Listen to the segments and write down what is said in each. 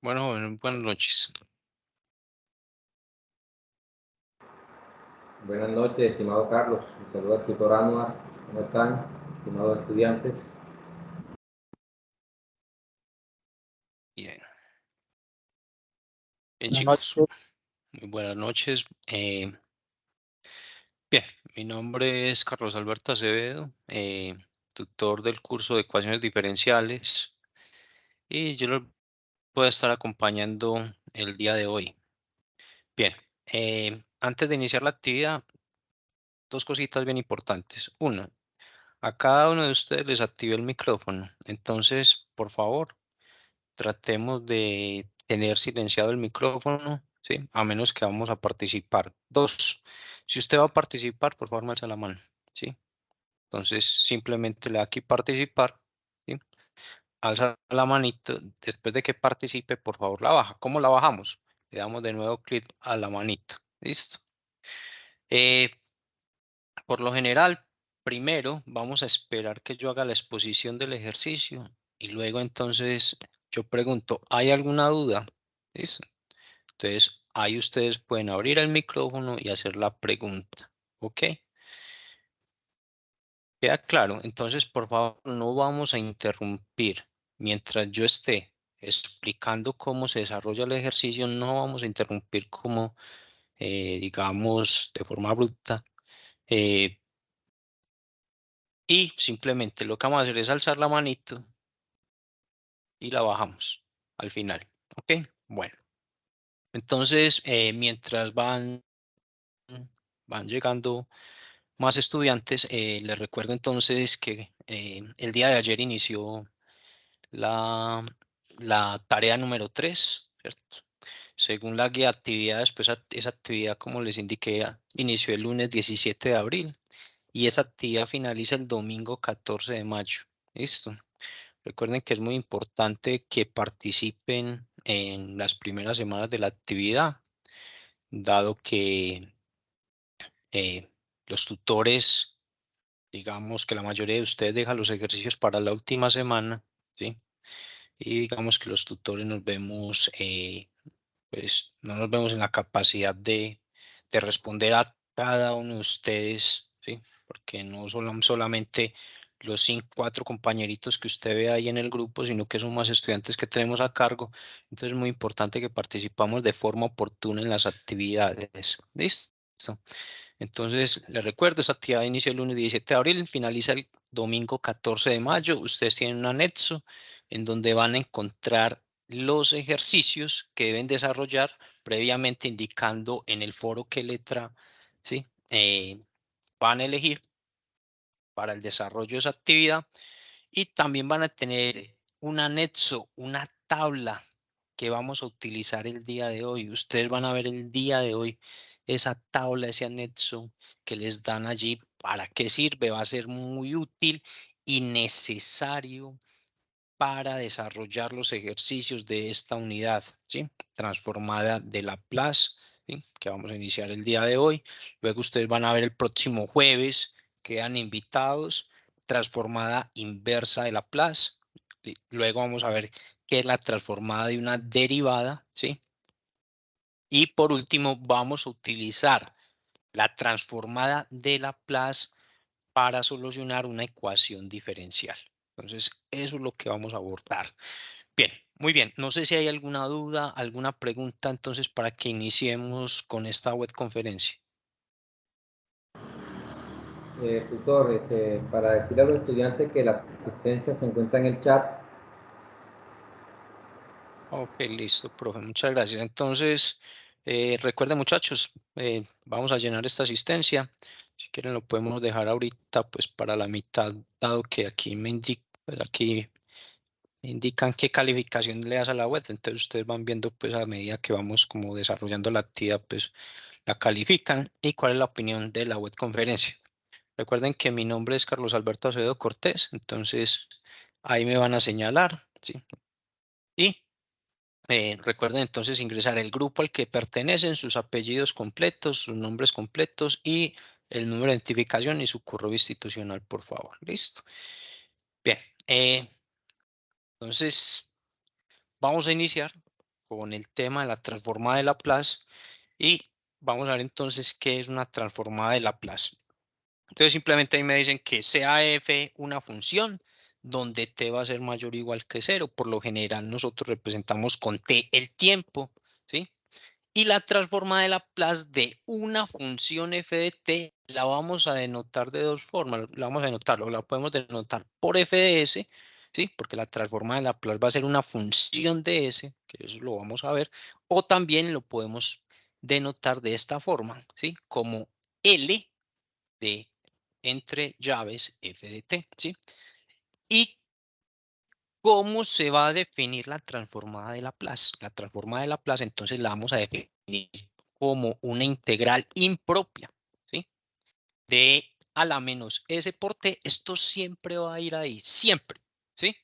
Bueno, buenas noches. Buenas noches, estimado Carlos. Un saludo al tutor Anuar. ¿Cómo están, estimados estudiantes? Bien, Buenas chicos, noches. muy buenas noches. Bien, mi nombre es Carlos Alberto Acevedo, tutor del curso de ecuaciones diferenciales, y yo lo voy a estar acompañando el día de hoy. Bien, antes de iniciar la actividad, dos cositas bien importantes. Uno, a cada uno de ustedes les activé el micrófono, entonces, por favor, tratemos de tener silenciado el micrófono, ¿sí? A menos que vamos a participar. Dos, si usted va a participar, por favor, me alza la mano, ¿sí? Entonces, simplemente le da aquí participar, ¿sí? Alza la manito. Después de que participe, por favor, la baja. ¿Cómo la bajamos? Le damos de nuevo clic a la manito. ¿Listo? Eh, por lo general, primero vamos a esperar que yo haga la exposición del ejercicio y luego entonces yo pregunto, ¿hay alguna duda? ¿Listo? Entonces, ahí ustedes pueden abrir el micrófono y hacer la pregunta. ¿Ok? ¿Queda claro? Entonces, por favor, no vamos a interrumpir. Mientras yo esté explicando cómo se desarrolla el ejercicio, no vamos a interrumpir como, digamos, de forma abrupta. Y simplemente lo que vamos a hacer es alzar la manito y la bajamos al final. ¿Ok? Bueno, entonces, mientras van llegando más estudiantes, les recuerdo entonces que el día de ayer inició la, la tarea número 3, ¿cierto? Según la guía de actividades, pues esa actividad, como les indiqué, inició el lunes 17 de abril y esa actividad finaliza el domingo 14 de mayo. ¿Listo? Recuerden que es muy importante que participen en las primeras semanas de la actividad, dado que los tutores, digamos que la mayoría de ustedes deja los ejercicios para la última semana, ¿sí? Y digamos que los tutores nos vemos, pues no nos vemos en la capacidad de responder a cada uno de ustedes, ¿sí? Porque no son solamente los 4 compañeritos que usted ve ahí en el grupo, sino que son más estudiantes que tenemos a cargo. Entonces es muy importante que participamos de forma oportuna en las actividades. ¿Listo? Entonces, les recuerdo, esta actividad inicia el lunes 17 de abril, finaliza el domingo 14 de mayo. Ustedes tienen un anexo en donde van a encontrar los ejercicios que deben desarrollar previamente indicando en el foro qué letra, ¿sí? Van a elegir para el desarrollo de esa actividad y también van a tener un anexo, una tabla que vamos a utilizar el día de hoy. Ustedes van a ver el día de hoy esa tabla, ese anexo que les dan allí. ¿Para qué sirve? Va a ser muy útil y necesario para desarrollar los ejercicios de esta unidad, ¿sí? Transformada de Laplace, ¿sí? Que vamos a iniciar el día de hoy. Luego ustedes van a ver el próximo jueves, quedan invitados, transformada inversa de Laplace. ¿Sí? Luego vamos a ver qué es la transformada de una derivada, ¿sí? Y por último vamos a utilizar la transformada de Laplace para solucionar una ecuación diferencial. Entonces, eso es lo que vamos a abordar. Bien, muy bien. No sé si hay alguna duda, alguna pregunta, entonces, para que iniciemos con esta web conferencia. Tutor, para decirle a los estudiantes que la asistencia se encuentra en el chat. Ok, listo, profe. Muchas gracias. Entonces, recuerden, muchachos, vamos a llenar esta asistencia. Si quieren, lo podemos dejar ahorita, pues, para la mitad, dado que aquí aquí indican qué calificación le das a la web. Entonces, ustedes van viendo, pues, a medida que vamos como desarrollando la actividad, pues, la califican y cuál es la opinión de la web conferencia. Recuerden que mi nombre es Carlos Alberto Acevedo Cortés, entonces ahí me van a señalar, ¿sí? Y recuerden entonces ingresar el grupo al que pertenecen, sus apellidos completos, sus nombres completos y el número de identificación y su correo institucional, por favor. Listo. Bien, entonces vamos a iniciar. con el tema de la transformada de Laplace y vamos a ver entonces qué es una transformada de Laplace. Entonces simplemente ahí me dicen que sea f una función donde t va a ser mayor o igual que 0. Por lo general nosotros representamos con t el tiempo, ¿sí? Y la transformada de Laplace de una función f de t la vamos a denotar de dos formas. La vamos a denotar, o la podemos denotar por f de s, ¿sí? Porque la transformada de Laplace va a ser una función de s, que eso lo vamos a ver. O también lo podemos denotar de esta forma, ¿sí? Como L de entre llaves f de t, ¿sí? ¿Y cómo se va a definir la transformada de Laplace? La transformada de Laplace entonces la vamos a definir como una integral impropia, ¿sí? De a la menos s por t, esto siempre va a ir ahí, siempre, ¿sí?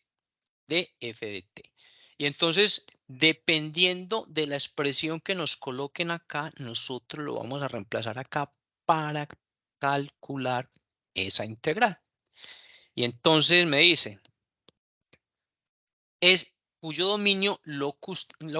De f de t. Y entonces, dependiendo de la expresión que nos coloquen acá, nosotros lo vamos a reemplazar acá para calcular esa integral. Y entonces me dice, es cuyo dominio lo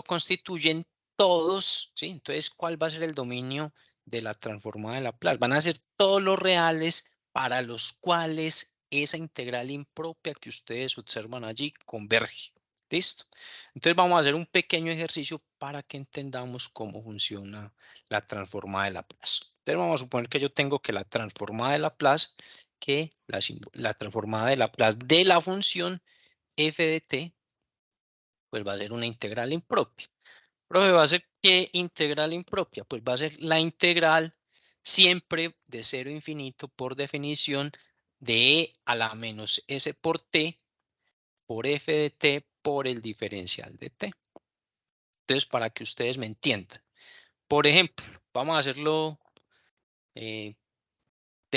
constituyen todos, ¿sí? Entonces, ¿cuál va a ser el dominio de la transformada de Laplace? Van a ser todos los reales para los cuales esa integral impropia que ustedes observan allí converge. ¿Listo? Entonces vamos a hacer un pequeño ejercicio para que entendamos cómo funciona la transformada de Laplace. Entonces vamos a suponer que yo tengo que la transformada de Laplace, que la transformada de Laplace de la función f de t, pues va a ser una integral impropia. Profe, ¿va a ser qué integral impropia? Pues va a ser la integral siempre de 0 a infinito por definición de e a la menos s por t por f de t por el diferencial de t. Entonces, para que ustedes me entiendan. Por ejemplo, vamos a hacerlo de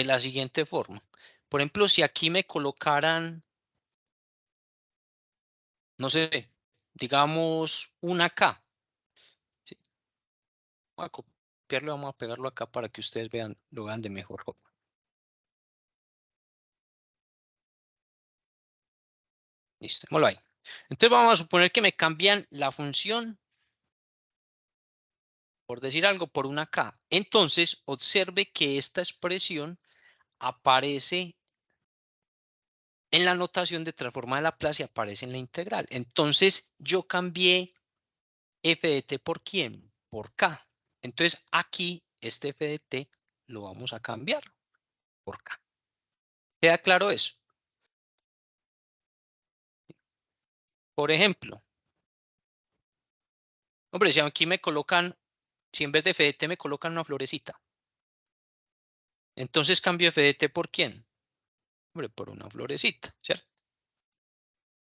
la siguiente forma. Por ejemplo, si aquí me colocaran, no sé, digamos una K. ¿Sí? Voy a copiarlo, vamos a pegarlo acá para que ustedes vean, lo vean de mejor forma. Listo, démoslo ahí. Entonces vamos a suponer que me cambian la función, por decir algo, por una K. Entonces, observe que esta expresión aparece en la notación de transformada de Laplace y aparece en la integral. Entonces, yo cambié f de t por quién? Por K. Entonces, aquí este f de t lo vamos a cambiar por K. ¿Queda claro eso? Por ejemplo, hombre, si aquí me colocan, si en vez de f de t me colocan una florecita, entonces cambio f de t por quién? Hombre, por una florecita, ¿cierto?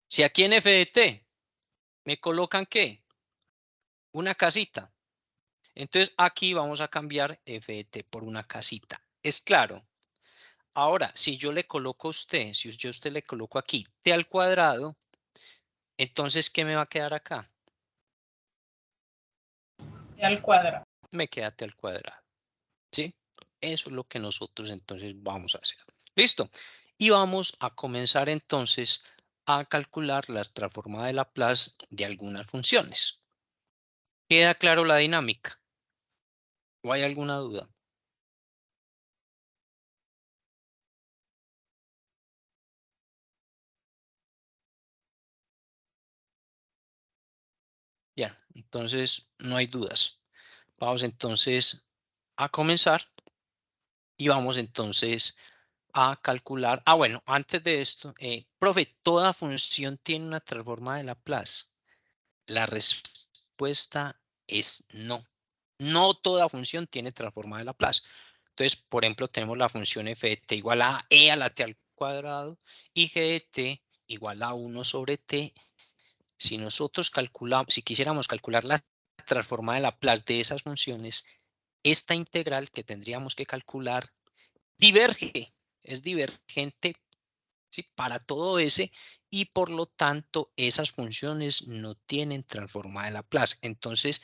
Si aquí en f de t me colocan ¿qué? Una casita. Entonces aquí vamos a cambiar f de t por una casita. ¿Es claro? Ahora, si yo le coloco a usted, si yo a usted le coloco aquí t al cuadrado, entonces ¿qué me va a quedar acá? T al cuadrado. Me queda t al cuadrado. ¿Sí? Eso es lo que nosotros entonces vamos a hacer. ¿Listo? Y vamos a comenzar entonces a calcular la transformada de Laplace de algunas funciones. ¿Queda claro la dinámica? ¿O hay alguna duda? Bien, entonces no hay dudas. Vamos entonces a comenzar y vamos entonces a calcular. Ah, bueno, antes de esto, profe, ¿toda función tiene una transformada de Laplace? La respuesta es no. No toda función tiene transformada de Laplace. Entonces, por ejemplo, tenemos la función f de t igual a e a la t al cuadrado y g de t igual a 1 sobre t. Si nosotros calculamos, si quisiéramos calcular la transformada de Laplace de esas funciones, esta integral que tendríamos que calcular diverge, es divergente, ¿sí? Para todo ese y por lo tanto esas funciones no tienen transformada de Laplace. Entonces,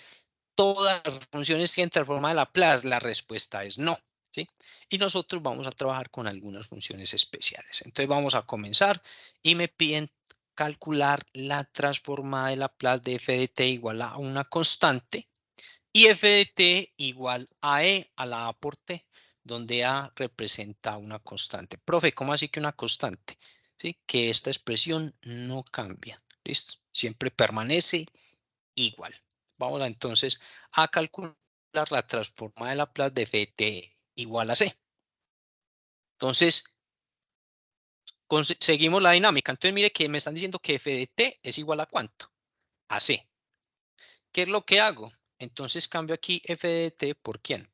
todas las funciones tienen transformada de Laplace, la respuesta es no. ¿Sí? Y nosotros vamos a trabajar con algunas funciones especiales. Entonces vamos a comenzar y me piden calcular la transformada de Laplace de f de t igual a una constante y f de t igual a e a la a por t, donde a representa una constante. Profe, ¿cómo así que una constante? ¿Sí? Que esta expresión no cambia. ¿Listo? Siempre permanece igual. Vamos entonces a calcular la transformada de Laplace de f de t igual a c. Entonces, seguimos la dinámica. Entonces, mire que me están diciendo que f de t es igual a ¿cuánto? A c. ¿Qué es lo que hago? Entonces cambio aquí f de t por ¿quién?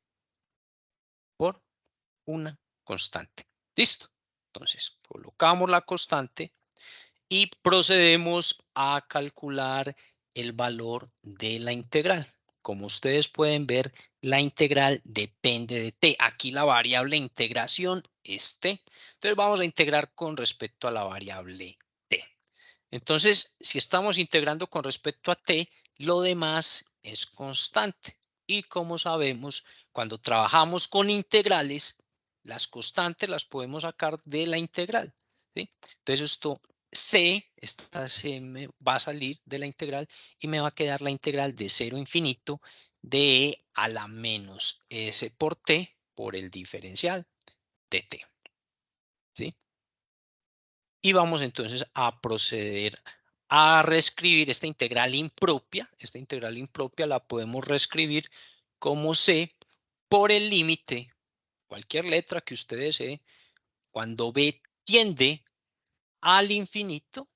Por una constante. ¿Listo? Entonces, colocamos la constante y procedemos a calcular el valor de la integral. Como ustedes pueden ver, la integral depende de t. Aquí la variable integración es t. Entonces vamos a integrar con respecto a la variable t. Entonces, si estamos integrando con respecto a t, lo demás es constante. Y como sabemos, cuando trabajamos con integrales, las constantes las podemos sacar de la integral, ¿sí? Entonces esto esta c me va a salir de la integral y me va a quedar la integral de 0 a infinito de e a la menos s por t por el diferencial de t, ¿sí? Y vamos entonces a proceder a reescribir esta integral impropia. Esta integral impropia la podemos reescribir como c por el límite, cualquier letra que usted desee, cuando b tiende al infinito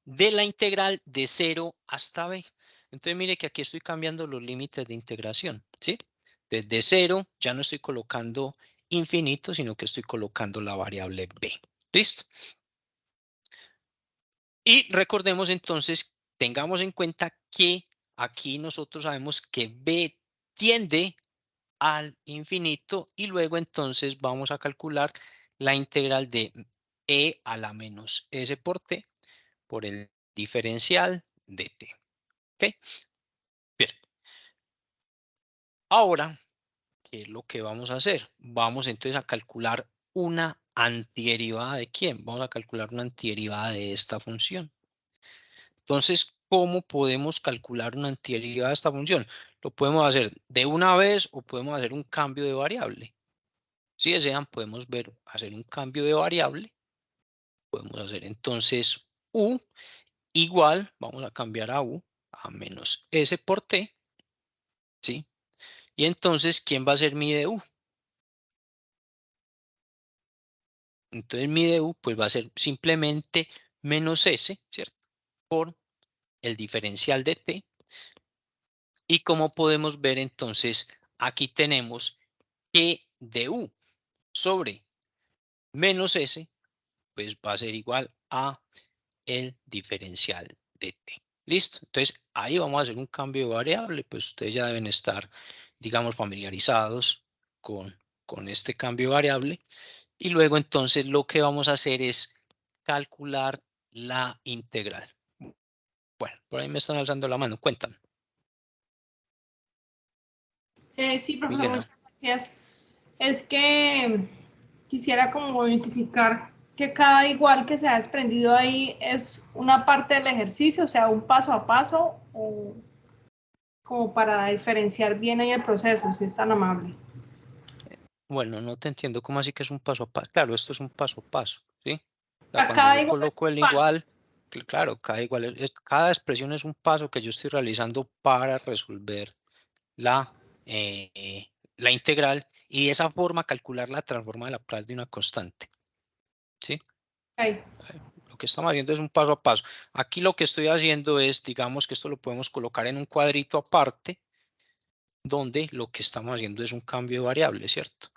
de la integral de 0 hasta b. Entonces mire que aquí estoy cambiando los límites de integración, ¿sí? Desde 0 ya no estoy colocando infinito, sino que estoy colocando la variable b. ¿Listo? Y recordemos entonces, tengamos en cuenta que aquí nosotros sabemos que b tiende al infinito y luego entonces vamos a calcular la integral de e a la menos s por t por el diferencial de t. ¿Ok? Bien. Ahora, ¿qué es lo que vamos a hacer? Vamos entonces a calcular una antiderivada de quién? Vamos a calcular una antiderivada de esta función. Entonces, ¿cómo podemos calcular una antiderivada de esta función? Lo podemos hacer de una vez o podemos hacer un cambio de variable. Si desean, podemos hacer un cambio de variable. Podemos hacer entonces u igual, vamos a cambiar a u, a menos s por t, ¿sí? Y entonces, ¿quién va a ser mi du? Entonces, mi du pues va a ser simplemente menos s, ¿cierto? Por el diferencial de t. Y como podemos ver entonces, aquí tenemos que du sobre menos s, pues va a ser igual a el diferencial de t. ¿Listo? Entonces, ahí vamos a hacer un cambio de variable, pues ustedes ya deben estar, digamos, familiarizados con este cambio de variable. Y luego entonces lo que vamos a hacer es calcular la integral. Bueno, por ahí me están alzando la mano, cuéntame. Sí, profesor, Milena. muchas gracias. Es que quisiera como identificar que cada igual que se ha desprendido ahí es una parte del ejercicio, o sea, un paso a paso, o como para diferenciar bien ahí el proceso, si es tan amable. Bueno, no te entiendo cómo así que es un paso a paso. Claro, esto es un paso a paso, ¿sí? O sea, A cuando cada yo igual es coloco un el paso. igual, claro, cada igual, cada expresión es un paso que yo estoy realizando para resolver la, la integral y de esa forma calcular la transforma de Laplace de una constante, ¿sí? Okay. Lo que estamos haciendo es un paso a paso. Aquí lo que estoy haciendo es, digamos que esto lo podemos colocar en un cuadrito aparte, donde lo que estamos haciendo es un cambio de variable, ¿cierto?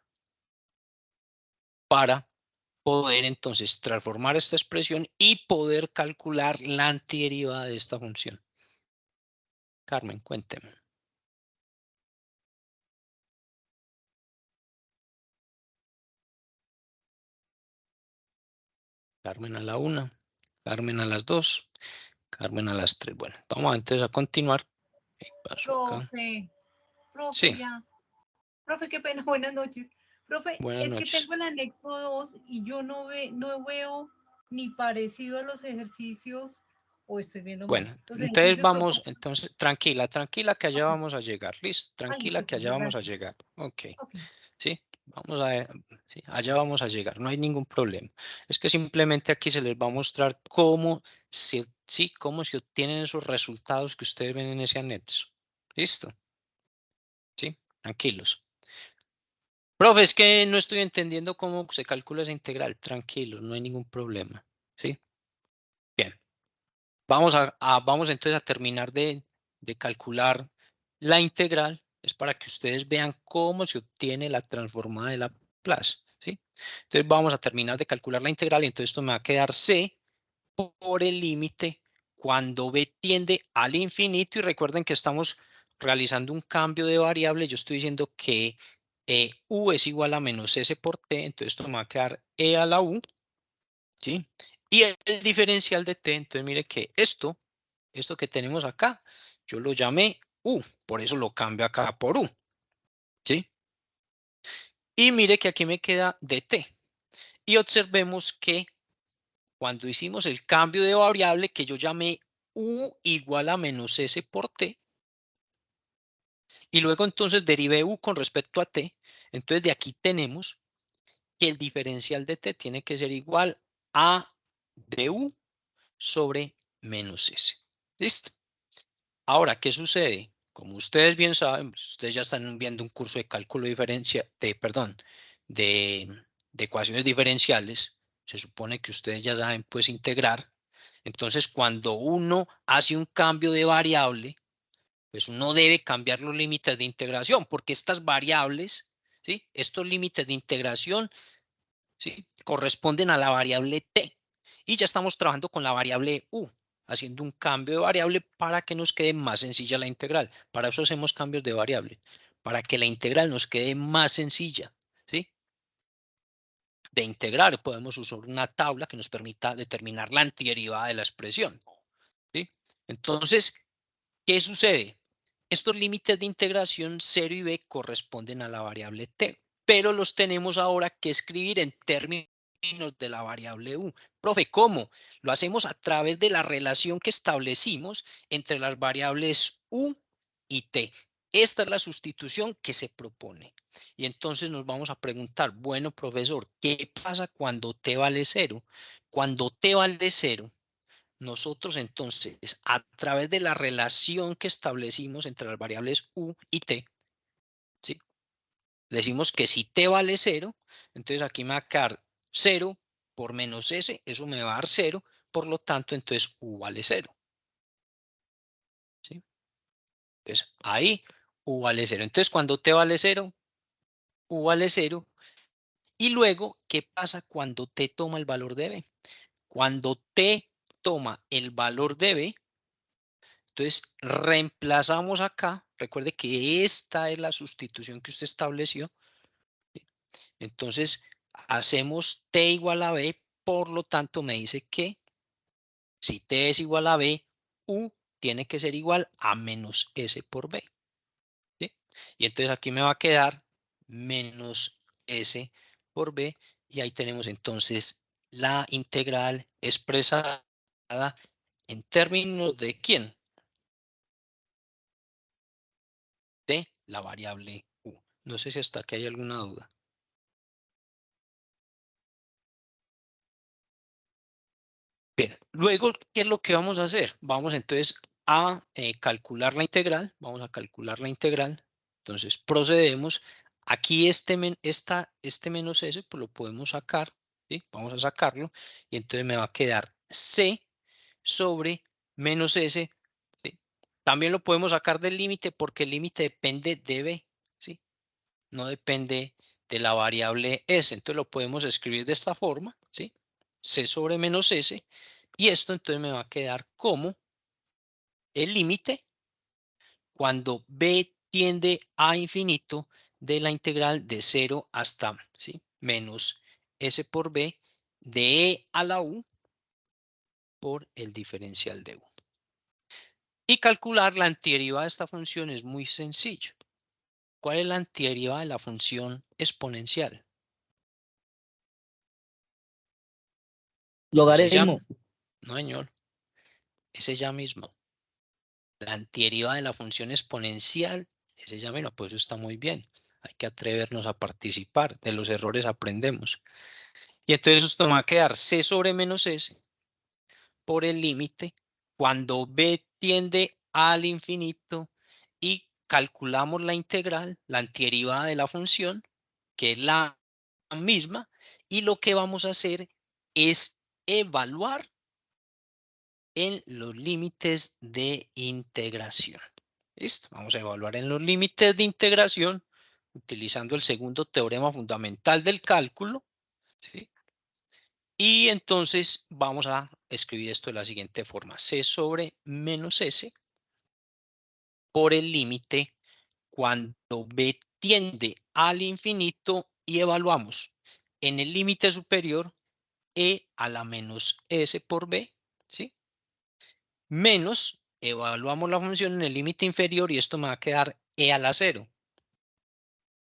Para poder entonces transformar esta expresión y poder calcular la antiderivada de esta función. Carmen, cuénteme. Carmen a la 1, Carmen a las 2, Carmen a las 3. Bueno, vamos entonces a continuar. Paso acá. Profe, Sí, ya. Profe, qué pena, buenas noches. Profe, buenas es que noches. tengo el anexo 2 y yo no veo ni parecido a los ejercicios, o estoy viendo mal. Bueno, Los entonces ejercicios vamos, propuestos. entonces, tranquila, tranquila que allá Ok. vamos a llegar. Listo, tranquila que Listo, allá vamos a gracias. llegar. Ok, Ok. sí, vamos a, sí, allá vamos a llegar, no hay ningún problema. Es que simplemente aquí se les va a mostrar cómo cómo se obtienen esos resultados que ustedes ven en ese anexo. Listo, sí, tranquilos. Profe, es que no estoy entendiendo cómo se calcula esa integral. Tranquilos, no hay ningún problema. ¿Sí? Bien. Vamos entonces a terminar de calcular la integral. Es para que ustedes vean cómo se obtiene la transformada de Laplace. ¿Sí? Entonces vamos a terminar de calcular la integral y entonces esto me va a quedar C por el límite cuando b tiende al infinito. Y recuerden que estamos realizando un cambio de variable. Yo estoy diciendo que u es igual a menos s por t, entonces esto me va a quedar e a la u, ¿sí? Y el diferencial de t, entonces mire que esto que tenemos acá, yo lo llamé u, por eso lo cambio acá por u, ¿sí? Y mire que aquí me queda dt. Y observemos que cuando hicimos el cambio de variable que yo llamé u igual a menos s por t, y luego entonces derivé u con respecto a t, entonces de aquí tenemos que el diferencial de t tiene que ser igual a du sobre menos s. ¿Listo? Ahora, ¿qué sucede? Como ustedes bien saben, pues, ustedes ya están viendo un curso de cálculo de ecuaciones diferenciales. Se supone que ustedes ya saben, pues, integrar. Entonces, cuando uno hace un cambio de variable, pues uno debe cambiar los límites de integración, porque estas variables, ¿sí? Estos límites de integración, ¿sí? Corresponden a la variable t. Y ya estamos trabajando con la variable u, haciendo un cambio de variable para que nos quede más sencilla la integral. Para eso hacemos cambios de variable, para que la integral nos quede más sencilla, ¿sí? De integrar, podemos usar una tabla que nos permita determinar la antiderivada de la expresión, ¿sí? Entonces, ¿qué sucede? Estos límites de integración 0 y b corresponden a la variable t, pero los tenemos ahora que escribir en términos de la variable u. Profe, ¿cómo? Lo hacemos a través de la relación que establecimos entre las variables u y t. Esta es la sustitución que se propone. Y entonces nos vamos a preguntar, bueno, profesor, ¿qué pasa cuando t vale 0? Cuando t vale 0, nosotros entonces, a través de la relación que establecimos entre las variables u y t, ¿sí? Decimos que si t vale 0, entonces aquí me va a quedar 0 por menos s, eso me va a dar 0, por lo tanto, entonces u vale 0. ¿Sí? Entonces, ahí u vale 0. Entonces, cuando t vale 0, u vale 0. Y luego, ¿qué pasa cuando t toma el valor de b? Cuando t toma el valor de b, entonces, reemplazamos acá. Recuerde que esta es la sustitución que usted estableció. ¿Sí? Entonces, hacemos t igual a b. Por lo tanto, me dice que si t es igual a b, u tiene que ser igual a menos s por b. ¿Sí? Y entonces aquí me va a quedar menos s por b. Y ahí tenemos entonces la integral expresada en términos de ¿quién? De la variable u. No sé si hasta aquí hay alguna duda. Bien, luego, ¿qué es lo que vamos a hacer? Vamos entonces a calcular la integral. Vamos a calcular la integral. Entonces procedemos. Aquí este menos s, pues lo podemos sacar. ¿Sí? Vamos a sacarlo. Y entonces me va a quedar c sobre menos s. ¿Sí? También lo podemos sacar del límite porque el límite depende de b. ¿Sí? No depende de la variable s. Entonces lo podemos escribir de esta forma, ¿sí? C sobre menos s. Y esto entonces me va a quedar como el límite cuando b tiende a infinito de la integral de 0 hasta, ¿sí? Menos s por b de e a la u por el diferencial de u. Y calcular la antiderivada de esta función es muy sencillo. ¿Cuál es la antiderivada de la función exponencial? Logaritmo. No, señor. Ese ya mismo. La antiderivada de la función exponencial, ese ya mismo, pues eso está muy bien. Hay que atrevernos a participar. De los errores aprendemos. Y entonces esto me va a quedar c sobre menos s por el límite cuando b tiende al infinito y calculamos la integral, la antiderivada de la función, que es la misma, y lo que vamos a hacer es evaluar en los límites de integración. ¿Listo? Vamos a evaluar en los límites de integración utilizando el segundo teorema fundamental del cálculo, ¿sí? Y entonces vamos a escribir esto de la siguiente forma. C sobre menos S por el límite cuando B tiende al infinito y evaluamos en el límite superior E a la menos S por B, ¿sí? Menos, evaluamos la función en el límite inferior y esto me va a quedar E a la 0.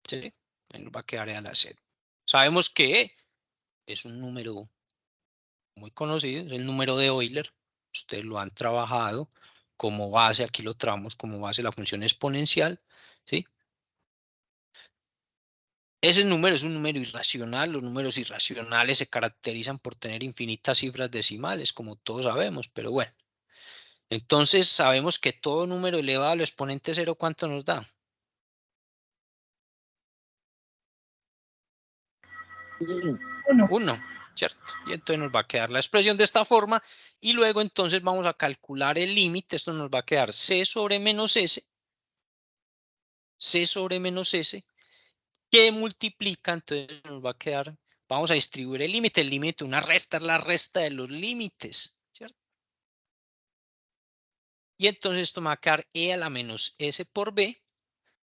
¿Sí? Ahí nos va a quedar E a la 0. Sabemos que E es un número muy conocido, es el número de Euler. Ustedes lo han trabajado como base, aquí lo trabajamos como base la función exponencial, ¿sí? Ese número es un número irracional. Los números irracionales se caracterizan por tener infinitas cifras decimales, como todos sabemos, pero bueno. Entonces sabemos que todo número elevado al exponente 0, ¿cuánto nos da? 1. 1, ¿cierto? Y entonces nos va a quedar la expresión de esta forma y luego entonces vamos a calcular el límite. Esto nos va a quedar c sobre menos s, que multiplica, entonces nos va a quedar, vamos a distribuir el límite, una resta es la resta de los límites, ¿cierto? Y entonces esto me va a quedar e a la menos s por b,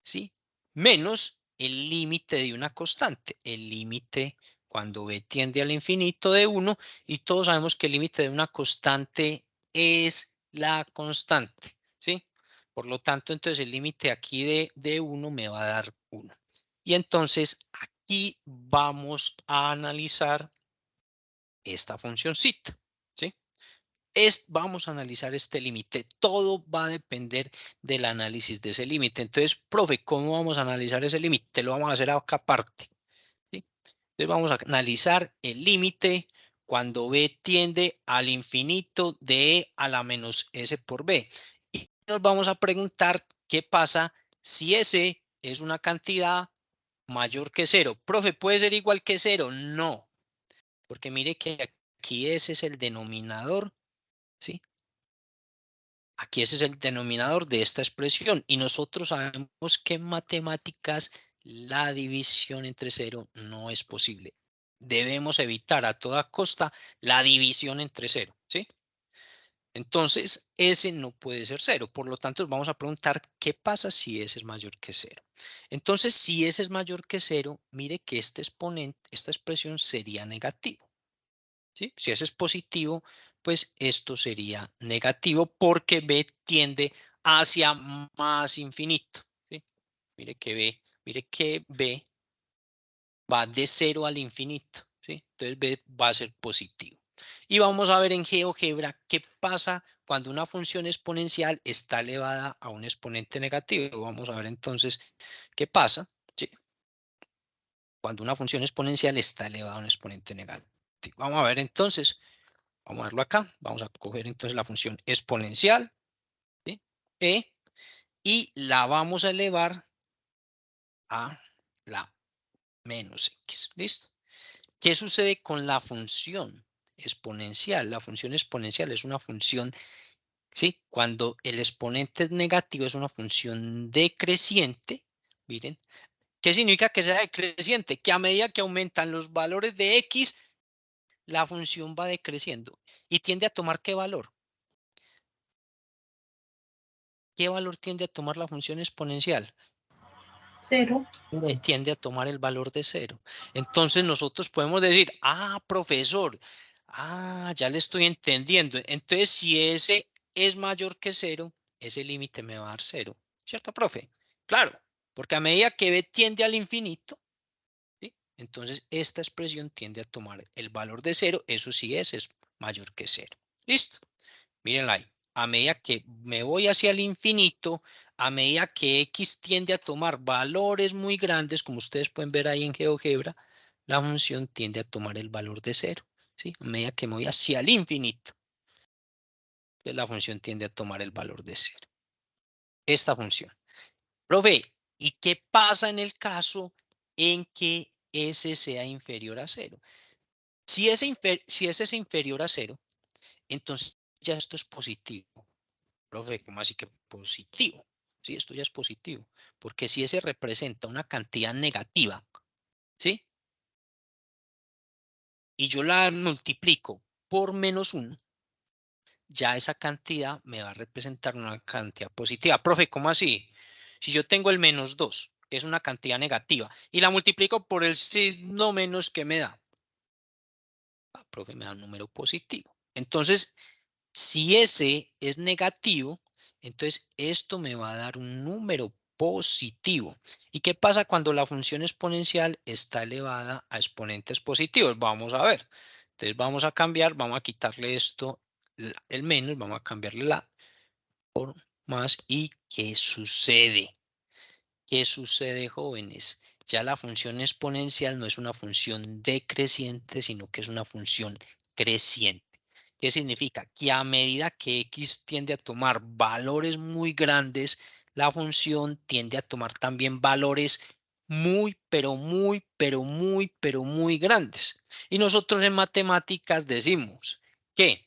¿sí? Menos el límite de una constante, el límite cuando b tiende al infinito de 1, y todos sabemos que el límite de una constante es la constante, ¿sí? Por lo tanto, entonces el límite aquí de 1 me va a dar 1. Y entonces aquí vamos a analizar esta funcióncita, ¿sí? Vamos a analizar este límite. Todo va a depender del análisis de ese límite. Entonces, profe, ¿cómo vamos a analizar ese límite? Lo vamos a hacer acá aparte, ¿sí? Entonces, vamos a analizar el límite cuando b tiende al infinito de e a la menos s por b. Y nos vamos a preguntar qué pasa si s es una cantidad mayor que 0. Profe, ¿puede ser igual que 0? No, porque mire que aquí ese es el denominador, ¿sí? Aquí ese es el denominador de esta expresión y nosotros sabemos que en matemáticas la división entre 0 no es posible. Debemos evitar a toda costa la división entre 0, ¿sí? Entonces, ese no puede ser 0. Por lo tanto, vamos a preguntar qué pasa si ese es mayor que 0. Entonces, si ese es mayor que 0, mire que este exponente, esta expresión sería negativo, ¿sí? Si ese es positivo, pues esto sería negativo porque b tiende hacia más infinito, ¿sí? Mire que b va de 0 al infinito, ¿sí? Entonces b va a ser positivo. Y vamos a ver en GeoGebra qué pasa cuando una función exponencial está elevada a un exponente negativo. Vamos a ver entonces qué pasa, ¿sí? Cuando una función exponencial está elevada a un exponente negativo. Vamos a ver entonces. Vamos a verlo acá. Vamos a coger entonces la función exponencial, ¿sí? E, y la vamos a elevar a la menos x. ¿Listo? ¿Qué sucede con la función exponencial? La función exponencial es una función, ¿sí? Cuando el exponente es negativo, es una función decreciente. Miren, ¿qué significa que sea decreciente? Que a medida que aumentan los valores de x, la función va decreciendo. ¿Y tiende a tomar qué valor? ¿Qué valor tiende a tomar la función exponencial? 0. Tiende a tomar el valor de 0. Entonces nosotros podemos decir, profesor, ya le estoy entendiendo. Entonces, si ese es mayor que 0, ese límite me va a dar 0. ¿Cierto, profe? Claro, porque a medida que b tiende al infinito, ¿sí? Entonces esta expresión tiende a tomar el valor de 0. Eso sí es mayor que 0. ¿Listo? Mírenla ahí. A medida que me voy hacia el infinito, a medida que x tiende a tomar valores muy grandes, como ustedes pueden ver ahí en GeoGebra, la función tiende a tomar el valor de 0. ¿Sí? A medida que me voy hacia el infinito, pues la función tiende a tomar el valor de 0. Esta función. Profe, ¿y qué pasa en el caso en que S sea inferior a 0? Si S es inferior a 0, entonces ya esto es positivo. Profe, ¿cómo así que positivo? Sí, esto ya es positivo. Porque si S representa una cantidad negativa, ¿sí? Y yo la multiplico por -1, ya esa cantidad me va a representar una cantidad positiva. Profe, ¿cómo así? Si yo tengo el -2, que es una cantidad negativa, y la multiplico por el signo menos, ¿qué me da? Profe, me da un número positivo. Entonces, si ese es negativo, entonces esto me va a dar un número positivo. ¿Y qué pasa cuando la función exponencial está elevada a exponentes positivos? Vamos a ver. Entonces vamos a cambiar, vamos a quitarle esto, el menos, vamos a cambiarle la por más. ¿Y qué sucede? ¿Qué sucede, jóvenes? Ya la función exponencial no es una función decreciente, sino que es una función creciente. ¿Qué significa? Que a medida que x tiende a tomar valores muy grandes, la función tiende a tomar también valores muy, pero muy, pero muy, pero muy grandes. Y nosotros en matemáticas decimos que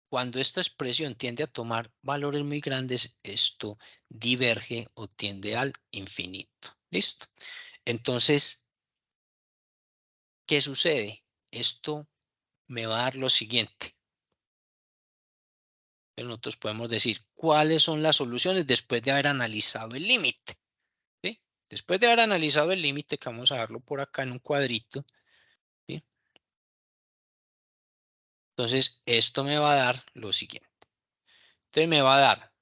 cuando esta expresión tiende a tomar valores muy grandes, esto diverge o tiende al infinito. ¿Listo? Entonces, ¿qué sucede? Esto me va a dar lo siguiente. Pero nosotros podemos decir cuáles son las soluciones después de haber analizado el límite. ¿Sí? Después de haber analizado el límite, que vamos a darlo por acá en un cuadrito. ¿Sí? Entonces, esto me va a dar lo siguiente. Entonces, me va a dar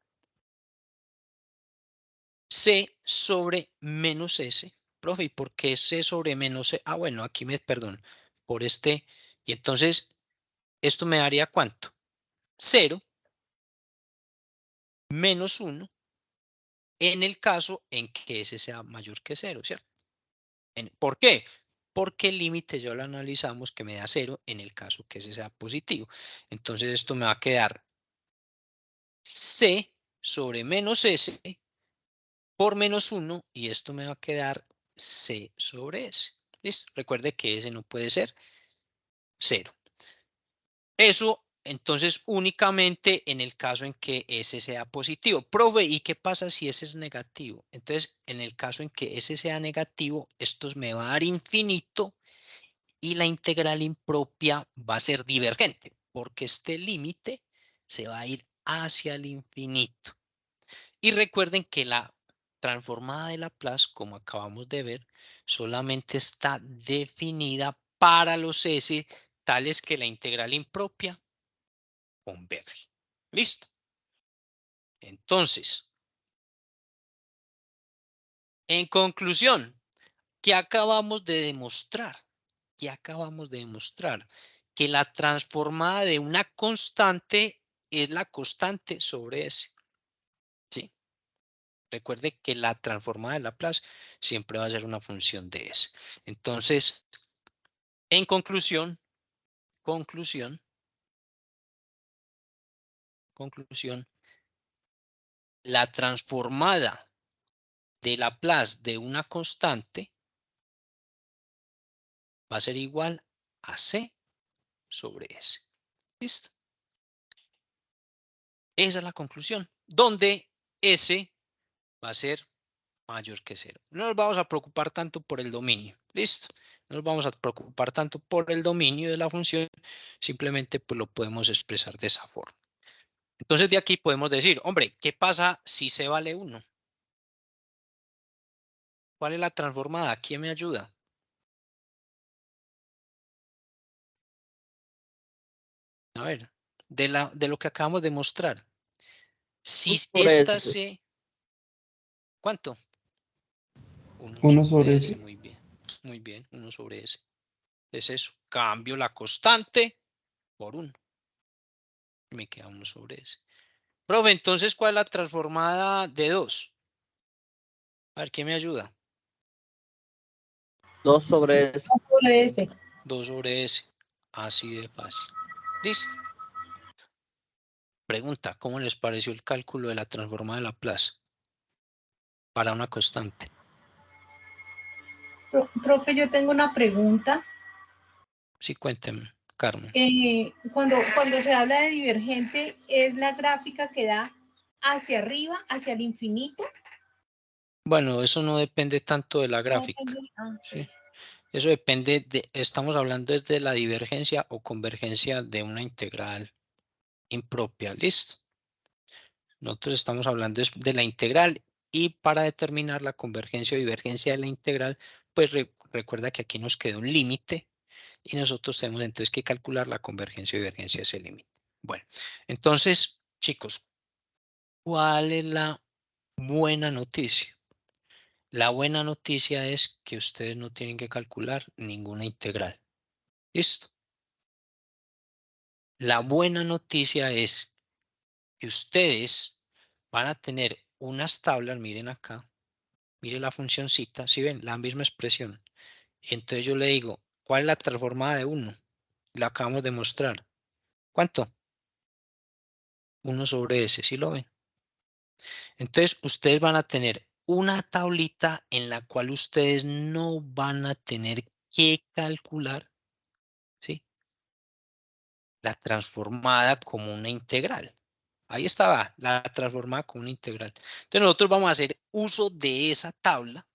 C sobre menos S. Profe, ¿y por qué C sobre menos C? Ah, bueno, aquí perdón, por este. Y entonces, esto me daría ¿cuánto? 0 menos 1 en el caso en que S sea mayor que 0, ¿cierto? ¿Por qué? Porque el límite ya lo analizamos que me da 0 en el caso que S sea positivo. Entonces, esto me va a quedar C sobre menos S por menos 1 y esto me va a quedar C sobre S. ¿Listo? Recuerde que S no puede ser 0. Eso entonces únicamente en el caso en que S sea positivo. Profe, ¿y qué pasa si S es negativo? Entonces, en el caso en que S sea negativo, esto me va a dar infinito y la integral impropia va a ser divergente porque este límite se va a ir hacia el infinito. Y recuerden que la transformada de Laplace, como acabamos de ver, solamente está definida para los S tales que la integral impropia converge. ¿Listo? Entonces, en conclusión, ¿qué acabamos de demostrar? ¿Qué acabamos de demostrar? Que la transformada de una constante es la constante sobre S. ¿Sí? Recuerde que la transformada de Laplace siempre va a ser una función de S. Entonces, en conclusión, la transformada de Laplace de una constante va a ser igual a C sobre S. ¿Listo? Esa es la conclusión, donde S va a ser mayor que 0. No nos vamos a preocupar tanto por el dominio. ¿Listo? No nos vamos a preocupar tanto por el dominio de la función, simplemente pues lo podemos expresar de esa forma. Entonces de aquí podemos decir, hombre, ¿qué pasa si C vale 1? ¿Cuál es la transformada? ¿Quién me ayuda? A ver, de lo que acabamos de mostrar. Si Por esta S. C, ¿cuánto? 1 1 sobre sobre S, S. muy bien, 1 sobre S. Es eso, cambio la constante por 1. Y me queda 1 sobre S. Profe, entonces, ¿cuál es la transformada de 2? A ver, ¿quién me ayuda? 2 sobre S. Por ese. 2 sobre S. Así de fácil. ¿Listo? Pregunta, ¿cómo les pareció el cálculo de la transformada de Laplace para una constante? Profe, yo tengo una pregunta. Sí, cuéntenme, Carmen. Cuando se habla de divergente, ¿es la gráfica que da hacia arriba, hacia el infinito? Bueno, eso no depende tanto de la gráfica. ¿Sí? Eso depende de, estamos hablando desde la divergencia o convergencia de una integral impropia. ¿Listo? Nosotros estamos hablando de la integral y para determinar la convergencia o divergencia de la integral, pues recuerda que aquí nos queda un límite y nosotros tenemos entonces que calcular la convergencia o divergencia de ese límite. Bueno, entonces, chicos, ¿cuál es la buena noticia? La buena noticia es que ustedes no tienen que calcular ninguna integral. ¿Listo? La buena noticia es que ustedes van a tener unas tablas, miren acá, miren la funcioncita, si ven, la misma expresión. Entonces yo le digo, ¿cuál es la transformada de 1? La acabamos de mostrar. ¿Cuánto? 1 sobre S, ¿sí lo ven? Entonces ustedes van a tener una tablita en la cual ustedes no van a tener que calcular, ¿sí? La transformada como una integral. Ahí estaba, la transformada como una integral. Entonces nosotros vamos a hacer uso de esa tabla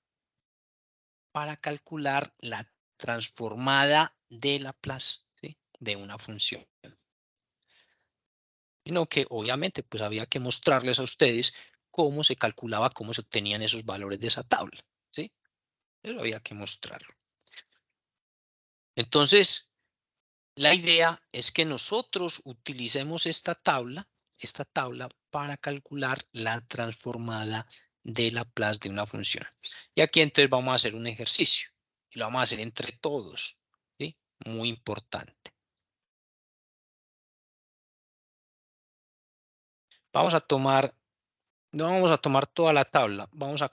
para calcular la transformada de Laplace, ¿sí? De una función. Sino que obviamente pues había que mostrarles a ustedes cómo se calculaba, cómo se obtenían esos valores de esa tabla, ¿sí? Eso había que mostrarlo. Entonces, la idea es que nosotros utilicemos esta tabla para calcular la transformada de Laplace de una función. Y aquí entonces vamos a hacer un ejercicio. Y lo vamos a hacer entre todos, ¿sí? Muy importante. Vamos a tomar, no vamos a tomar toda la tabla, vamos a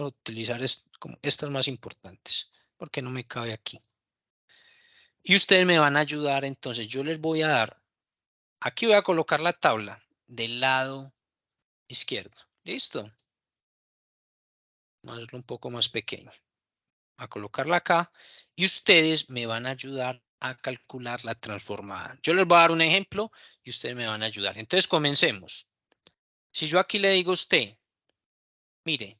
utilizar como estas más importantes, porque no me cabe aquí. Y ustedes me van a ayudar, entonces yo les voy a dar, aquí voy a colocar la tabla del lado izquierdo. ¿Listo? Vamos a hacerlo un poco más pequeño. A colocarla acá y ustedes me van a ayudar a calcular la transformada. Yo les voy a dar un ejemplo y ustedes me van a ayudar. Entonces comencemos. Si yo aquí le digo a usted, mire,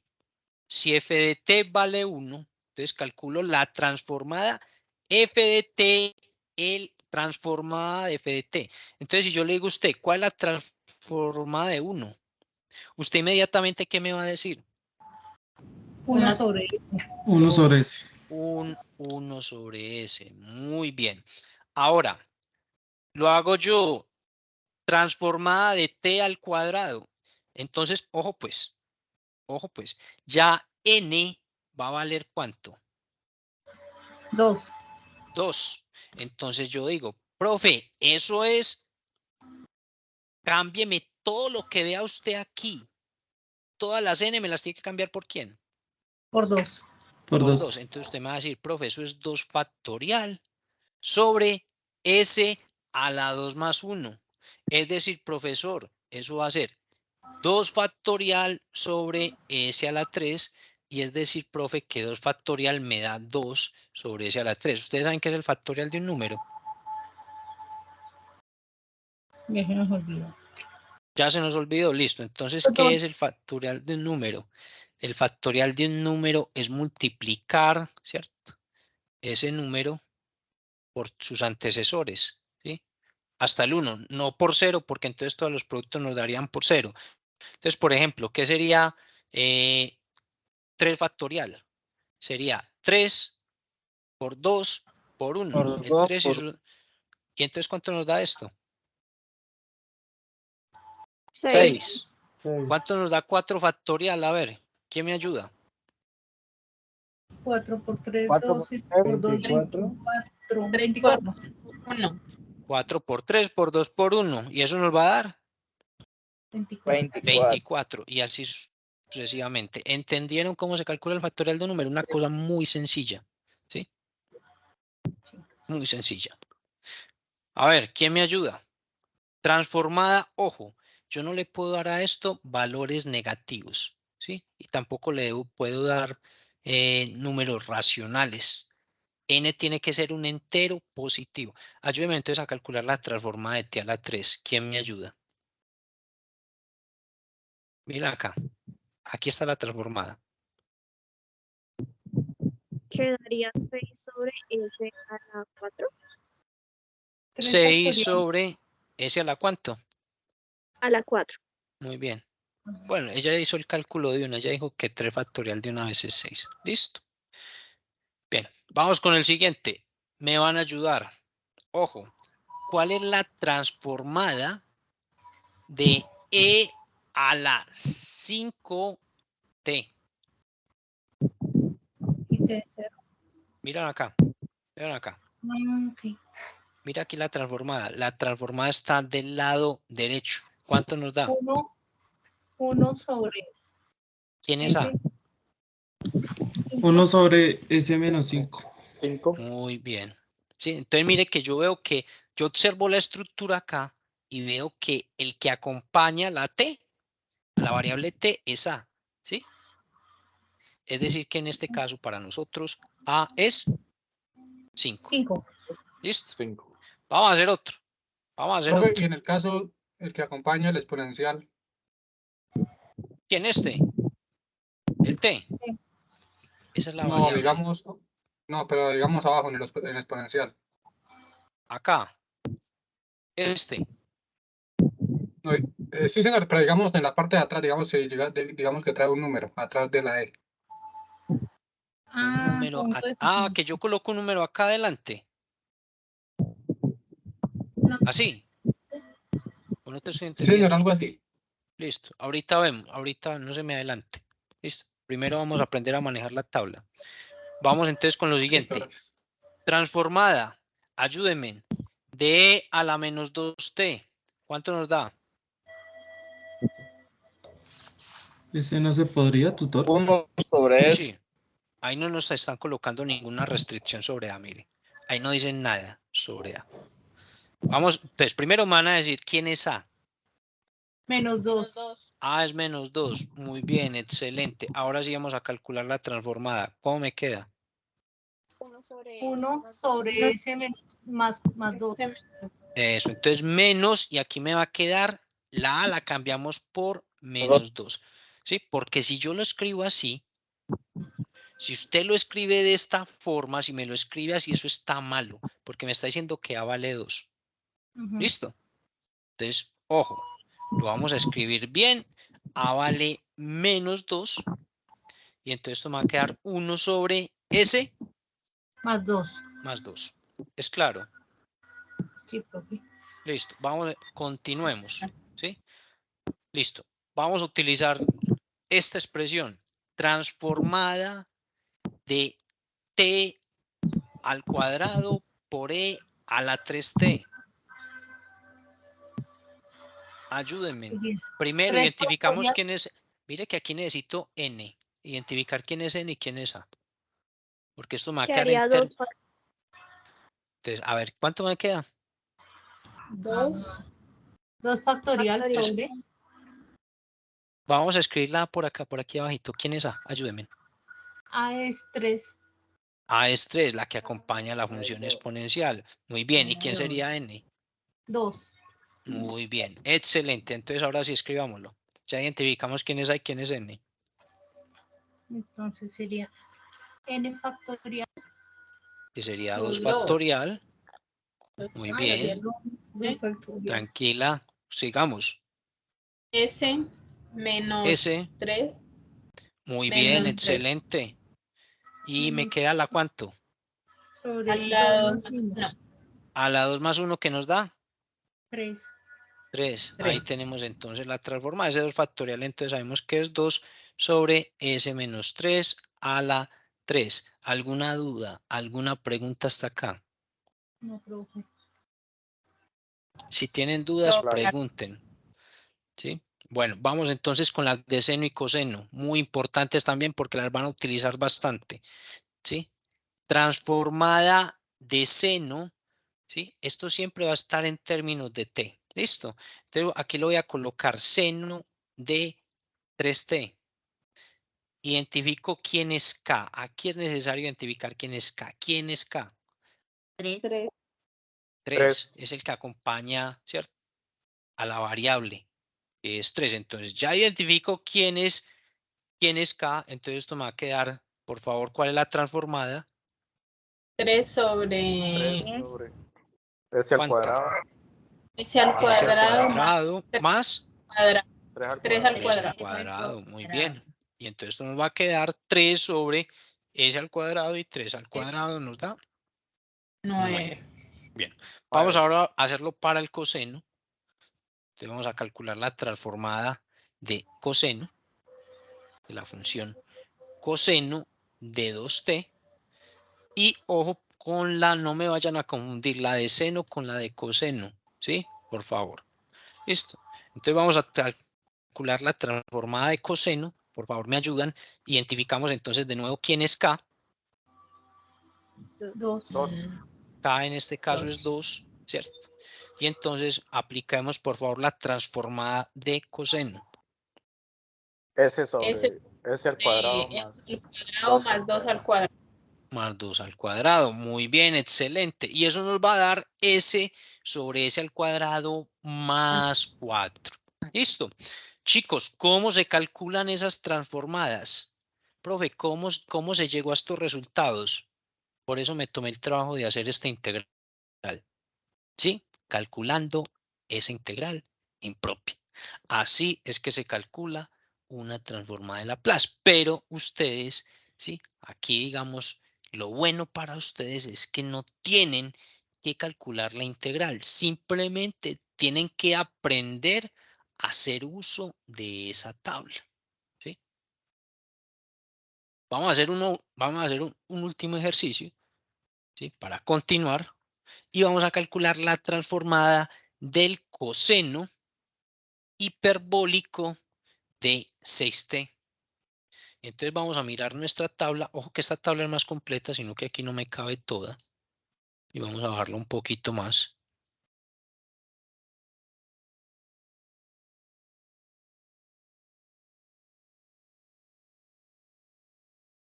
si f de t vale 1, entonces calculo la transformada f de t, transformada de f de t. Entonces si yo le digo a usted, ¿cuál es la transformada de 1? Usted inmediatamente, ¿qué me va a decir? 1 sobre S. 1 sobre S. Un 1 sobre S. Muy bien. Ahora, lo hago yo transformada de t al cuadrado. Entonces, ojo pues, ya n va a valer ¿cuánto? 2. 2. Entonces yo digo, profe, eso es, cámbieme todo lo que vea usted aquí. Todas las n me las tiene que cambiar ¿por quién? Por 2. Por Por 2. 2. Entonces usted me va a decir, profe, eso es 2 factorial sobre S a la 2 más 1. Es decir, profesor, eso va a ser 2 factorial sobre S a la 3. Y es decir, profe, que 2 factorial me da 2 sobre S a la 3. ¿Ustedes saben qué es el factorial de un número? Ya se nos olvidó. Ya se nos olvidó, listo. Entonces, ¿qué es el factorial de un número? El factorial de un número es multiplicar, ¿cierto? Ese número por sus antecesores, ¿sí? Hasta el 1, no por 0, porque entonces todos los productos nos darían por 0. Entonces, por ejemplo, ¿qué sería 3 factorial? Sería 3 por 2 por 1. Por El 2 3 ¿Y entonces cuánto nos da esto? 6. 6. ¿Cuánto nos da 4 factorial? A ver, ¿quién me ayuda? 4 por 3, 4 por 12. 3, Por 2, 24. 24. 1. 4 por 3 por 2 por 1. ¿Y eso nos va a dar? 24. 24. Y así sucesivamente. ¿Entendieron cómo se calcula el factorial de un número? Una cosa muy sencilla. ¿Sí? Muy sencilla. A ver, ¿quién me ayuda? Transformada, ojo, yo no le puedo dar a esto valores negativos, ¿sí? Y tampoco puedo dar números racionales. N tiene que ser un entero positivo. Ayúdeme entonces a calcular la transformada de t a la 3. ¿Quién me ayuda? Mira acá. Aquí está la transformada. Quedaría 6 sobre S a la 4. 6 sobre S a la ¿cuánto? A la 4. Muy bien. Bueno, ella hizo el cálculo de una. Ella dijo que 3 factorial de una vez es 6. Listo. Bien, vamos con el siguiente. Me van a ayudar. Ojo, ¿cuál es la transformada de E a la 5t? Y te cero. Miren acá, miren acá. Ok. Mira aquí la transformada. La transformada está del lado derecho. ¿Cuánto nos da? 1 sobre ¿Quién es A? S. 1 sobre S menos 5. 5. Muy bien. Sí, entonces mire que yo veo que yo observo la estructura acá y veo que el que acompaña la t, la variable t es A, ¿sí? Es decir que en este caso para nosotros A es 5. 5. ¿Listo? 5. Vamos a hacer otro. Vamos a hacer Profe, otro. y en el caso, el que acompaña el exponencial. ¿Quién es t? El t. Esa es la No, variable. digamos, no, pero digamos abajo en el exponencial. Acá. Este. No, sí, señor, pero digamos en la parte de atrás, digamos, digamos que trae un número atrás de la E. Un número. Que yo coloco un número acá adelante. Así. ¿O no te estoy Sí, entendiendo? señor, algo así. Listo. Ahorita vemos. Ahorita no se me adelante. Listo. Primero vamos a aprender a manejar la tabla. Vamos entonces con lo Listo, siguiente. gracias. Transformada. Ayúdenme. De E a la menos 2t. ¿Cuánto nos da? Ese no se podría, tutor. 1 sobre S. Sí. Ahí no nos están colocando ninguna restricción sobre A, mire. Ahí no dicen nada sobre A. Vamos, pues primero me van a decir quién es A. Menos 2. A es menos 2. Muy bien, excelente. Ahora sí vamos a calcular la transformada. ¿Cómo me queda? 1 sobre S más 2. Eso, entonces menos, y aquí me va a quedar la A, la cambiamos por menos 2. ¿Sí? Porque si yo lo escribo así, si usted lo escribe de esta forma, si me lo escribe así, eso está malo, porque me está diciendo que A vale 2. ¿Listo? Entonces, ojo, lo vamos a escribir bien. A vale menos 2. Y entonces esto me va a quedar 1 sobre S Más 2. más 2. ¿Es claro? Sí, profe. Listo. Vamos, continuemos. ¿Sí? Listo. Vamos a utilizar esta expresión. Transformada de t al cuadrado por e a la 3t. Ayúdenme. Primero identificamos quién es. Mire que aquí necesito n. Identificar quién es n y quién es a. Porque esto me va a quedar Quedaría 2. Entonces, a ver, ¿cuánto me queda? 2 factorial sobre. Vamos a escribirla por acá, por aquí abajito. ¿Quién es a? Ayúdenme. A es 3. A es 3, la que acompaña la función exponencial. Muy bien. ¿Y quién sería n? 2. Muy bien. Excelente. Entonces, ahora sí escribámoslo. Ya identificamos quién es a y quién es n. Entonces sería n factorial. Que sería 2 factorial. Muy bien. 2 factorial. Tranquila. Sigamos. S menos S. 3 Muy menos bien. 3. Excelente. Y me Menos queda la ¿cuánto? sobre A la 2 2 más 1. no. A la 2 más 1 que nos da 3. 3. Ahí tenemos entonces la transformada. Ese 2 factorial, entonces sabemos que es 2 sobre S menos 3 a la 3. ¿Alguna duda? ¿Alguna pregunta hasta acá? No, profe. Si tienen dudas, Claro. pregunten. ¿Sí? Bueno, vamos entonces con las de seno y coseno. Muy importantes también porque las van a utilizar bastante. ¿Sí? Transformada de seno, ¿sí? Esto siempre va a estar en términos de t. ¿Listo? Entonces aquí lo voy a colocar seno de 3t. Identifico quién es K. Aquí es necesario identificar quién es K. ¿Quién es K? 3. 3. Es el que acompaña, ¿cierto? A la variable, que es 3. Entonces ya identifico quién es K. Entonces esto me va a quedar, por favor, ¿cuál es la transformada? 3 sobre S al ¿Cuánto? cuadrado. S al S al cuadrado cuadrado más cuadrado. 3 al 3 al 3 cuadrado. al cuadrado. cuadrado. Muy bien. Y entonces esto nos va a quedar 3 sobre S al cuadrado y 3 al cuadrado nos da 9. 9. Bien. Vamos ahora a hacerlo para el coseno. Entonces vamos a calcular la transformada de coseno, de la función coseno de 2t. Y ojo con no me vayan a confundir la de seno con la de coseno, ¿sí? Por favor. Listo. Entonces vamos a calcular la transformada de coseno. Por favor, me ayudan. Identificamos entonces de nuevo quién es K. 2. K en este caso es 2, ¿cierto? Y entonces apliquemos por favor la transformada de coseno. S sobre S S al cuadrado más al cuadrado más 2 al cuadrado. Más 2 al cuadrado. Muy bien, excelente. Y eso nos va a dar S sobre S al cuadrado más 4. Listo. Chicos, ¿cómo se calculan esas transformadas? Profe, ¿cómo se llegó a estos resultados? Por eso me tomé el trabajo de hacer esta integral. ¿Sí? Calculando esa integral impropia. Así es que se calcula una transformada de Laplace. Pero ustedes, ¿sí? Aquí digamos, lo bueno para ustedes es que no tienen que calcular la integral. Simplemente tienen que aprender a hacer uso de esa tabla. ¿Sí? Vamos a hacer un último ejercicio, ¿sí? Para continuar. Y vamos a calcular la transformada del coseno hiperbólico de 6t. Entonces vamos a mirar nuestra tabla. Ojo que esta tabla es más completa, sino que aquí no me cabe toda. Y vamos a bajarla un poquito más.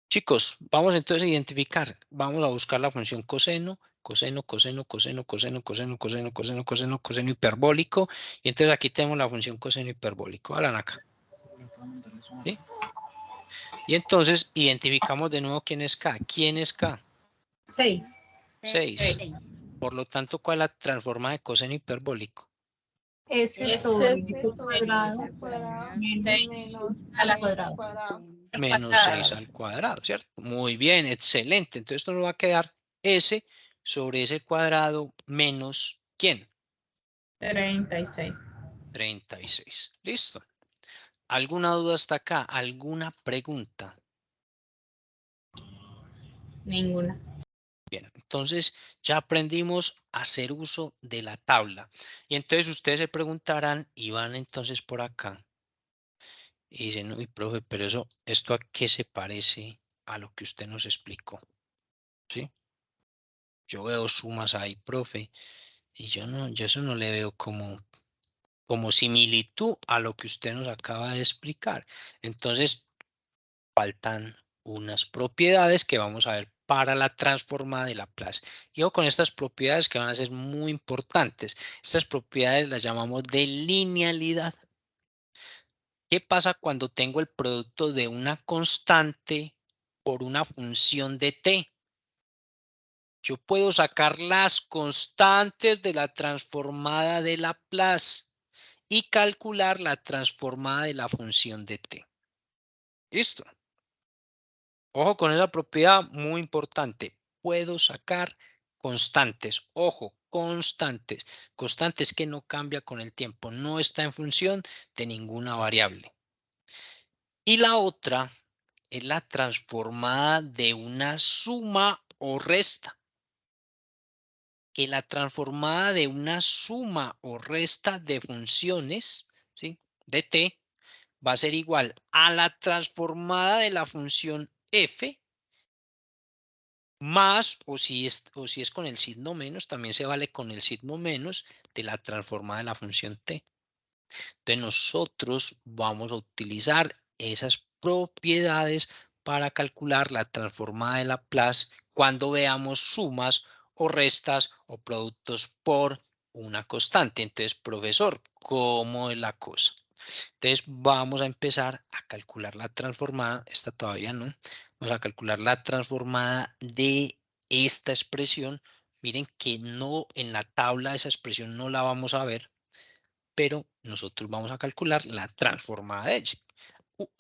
Chicos, vamos entonces a identificar. Vamos a buscar la función coseno, coseno, coseno, coseno, coseno, coseno, coseno, coseno, coseno, coseno hiperbólico. Y entonces aquí tenemos la función coseno hiperbólico. Hagan acá. ¿Sí? Y entonces identificamos de nuevo quién es K. ¿Quién es K? 6. 6. Por lo tanto, ¿cuál es la transformada de coseno hiperbólico? S sobre S cuadrado menos 6 al cuadrado. Menos 6 al cuadrado, ¿cierto? Muy bien, excelente. Entonces esto nos va a quedar S sobre S cuadrado menos ¿quién? 36. 36. Listo. ¿Alguna duda hasta acá? ¿Alguna pregunta? Ninguna. Bien, entonces ya aprendimos a hacer uso de la tabla. Y entonces ustedes se preguntarán y van entonces por acá. Y dicen, uy, profe, pero ¿esto a qué se parece a lo que usted nos explicó? ¿Sí? Yo veo sumas ahí, profe, y yo eso no le veo como similitud a lo que usted nos acaba de explicar. Entonces, faltan unas propiedades que vamos a ver para la transformada de Laplace. Y ojo con estas propiedades que van a ser muy importantes. Estas propiedades las llamamos de linealidad. ¿Qué pasa cuando tengo el producto de una constante por una función de t? Yo puedo sacar las constantes de la transformada de Laplace y calcular la transformada de la función de t. ¿Listo? Ojo con esa propiedad muy importante. Puedo sacar constantes. Ojo, constantes. Constantes que no cambia con el tiempo. No está en función de ninguna variable. Y la otra es la transformada de una suma o resta. que la transformada de una suma o resta de funciones, ¿sí?, de t, va a ser igual a la transformada de la función f más, o si es con el signo menos, también se vale con el signo menos de la transformada de la función t. Entonces nosotros vamos a utilizar esas propiedades para calcular la transformada de Laplace cuando veamos sumas o restas o productos por una constante. Entonces, profesor, ¿cómo es la cosa? Entonces vamos a empezar a calcular la transformada, esta todavía no, vamos a calcular la transformada de esta expresión. Miren que no, en la tabla esa expresión no la vamos a ver, pero nosotros vamos a calcular la transformada de ella,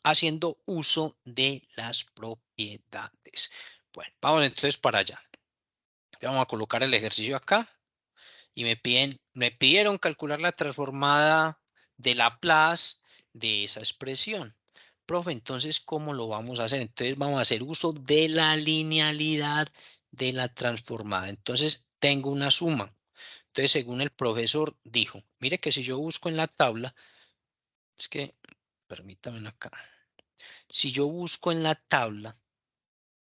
haciendo uso de las propiedades. Bueno, vamos entonces para allá. Vamos a colocar el ejercicio acá y me pidieron calcular la transformada de Laplace de esa expresión. Profe, entonces, ¿cómo lo vamos a hacer? Entonces vamos a hacer uso de la linealidad de la transformada. Entonces tengo una suma. Entonces, según el profesor dijo, mire que si yo busco en la tabla, es que, permítame acá, si yo busco en la tabla,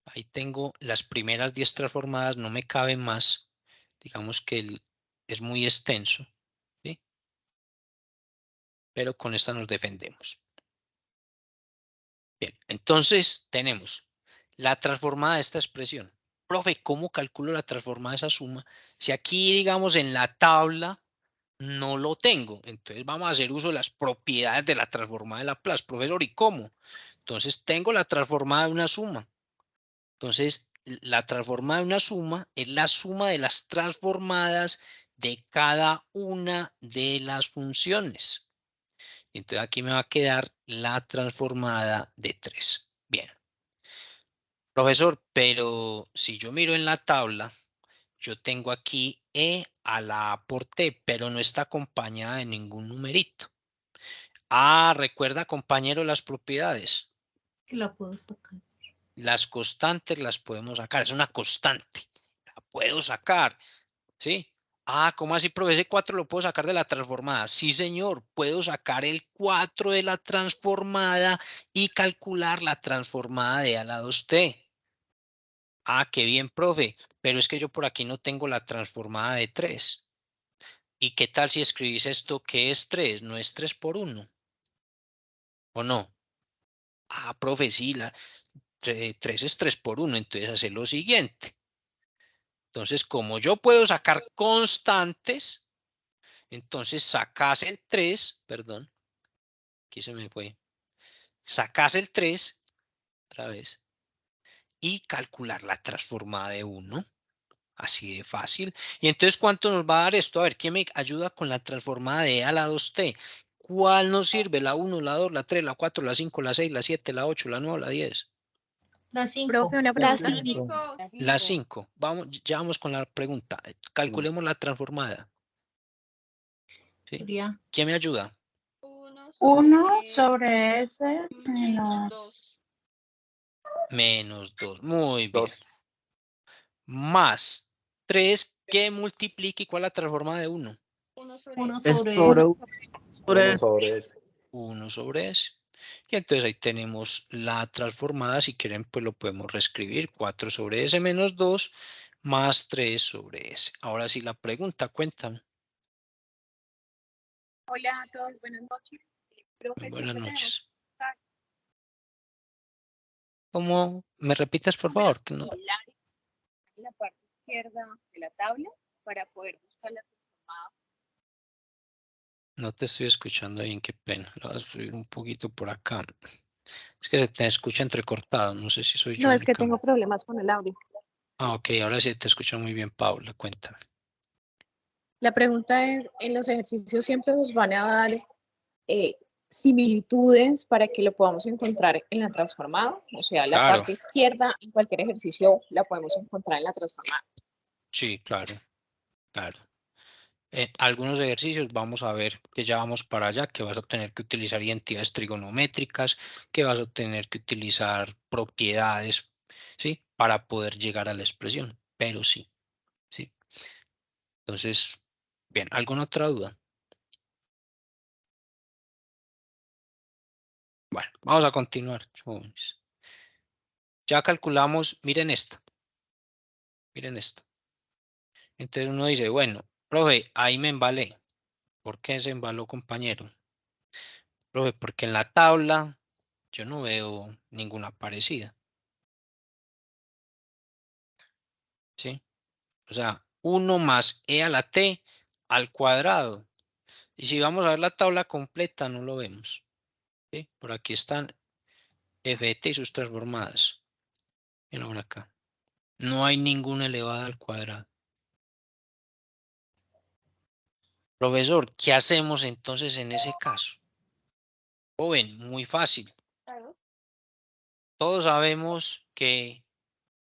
ahí tengo las primeras 10 transformadas, no me cabe más, digamos que es muy extenso, ¿sí? Pero con esta nos defendemos. Bien, entonces tenemos la transformada de esta expresión. Profe, ¿cómo calculo la transformada de esa suma? Si aquí, digamos, en la tabla no lo tengo, entonces vamos a hacer uso de las propiedades de la transformada de Laplace. Profesor, ¿y cómo? Entonces tengo la transformada de una suma. Entonces, la transformada de una suma es la suma de las transformadas de cada una de las funciones. Entonces aquí me va a quedar la transformada de 3. Bien. Profesor, pero si yo miro en la tabla, yo tengo aquí E a la A por T, pero no está acompañada de ningún numerito. Ah, recuerda, compañero, las propiedades. Que la puedo sacar. Las constantes las podemos sacar. Es una constante. La puedo sacar. ¿Sí? Ah, ¿cómo así, profe? Ese 4 lo puedo sacar de la transformada. Sí, señor. Puedo sacar el 4 de la transformada y calcular la transformada de A a la 2T. Ah, qué bien, profe. Pero es que yo por aquí no tengo la transformada de 3. ¿Y qué tal si escribís esto que es 3? ¿No es 3 por 1? ¿O no? Ah, profe, sí, 3 es 3 por 1. Entonces hacer lo siguiente. Entonces, como yo puedo sacar constantes, entonces sacas el 3, perdón, aquí se me fue, sacas el 3, otra vez, y calcular la transformada de 1. Así de fácil. Y entonces, ¿cuánto nos va a dar esto? A ver, ¿quién me ayuda con la transformada de E a la 2T? ¿Cuál nos sirve? ¿La 1, la 2, la 3, la 4, la 5, la 6, la 7, la 8, la 9, la 10? La 5. Profe, una La pregunta. cinco. La 5. Vamos, ya vamos con la pregunta. Calculemos la transformada. ¿Sí? Sería ¿Quién me ayuda? 1 sobre S menos Menos 2. Muy bien. 2. Más 3 que multiplique. ¿Cuál es la transformada de 1? 1 Es sobre sobre S. 1 sobre S. 1 sobre S. Y entonces ahí tenemos la transformada. Si quieren, pues lo podemos reescribir. 4 sobre S menos 2 más 3 sobre S. Ahora sí la pregunta, cuéntame. Hola a todos, buenas noches. Profe, Buenas siempre tenemos noches. ¿Cómo? ¿Me repites, por favor? números Que no, similares en la parte izquierda de la tabla para poder buscar la transformada. no te estoy escuchando bien, qué pena. Lo voy a subir un poquito por acá. Es que se te escucha entrecortado. No sé si soy yo No, es que tengo únicamente. problemas con el audio. Ah, ok, ahora sí te escucho muy bien, Paula. Cuéntame. La pregunta es, en los ejercicios siempre nos van a dar eh, similitudes para que lo podamos encontrar en la transformada. O sea, la Claro, parte izquierda en cualquier ejercicio la podemos encontrar en la transformada. sí, claro, claro. En algunos ejercicios vamos a ver que ya vamos para allá, que vas a tener que utilizar identidades trigonométricas, que vas a tener que utilizar propiedades, ¿sí? Para poder llegar a la expresión, pero sí, sí. Entonces, bien, ¿alguna otra duda? Bueno, vamos a continuar, jóvenes. Ya calculamos, miren esta. Miren esto. Entonces uno dice, bueno, profe, ahí me embalé. ¿Por qué se embaló, compañero? Profe, porque en la tabla yo no veo ninguna parecida. ¿Sí? O sea, 1 más e a la t al cuadrado. Y si vamos a ver la tabla completa, no lo vemos. ¿Sí? Por aquí están ft y sus transformadas. Miren ahora acá. No hay ninguna elevada al cuadrado. Profesor, ¿qué hacemos entonces en ese caso? Joven, muy fácil. Todos sabemos que,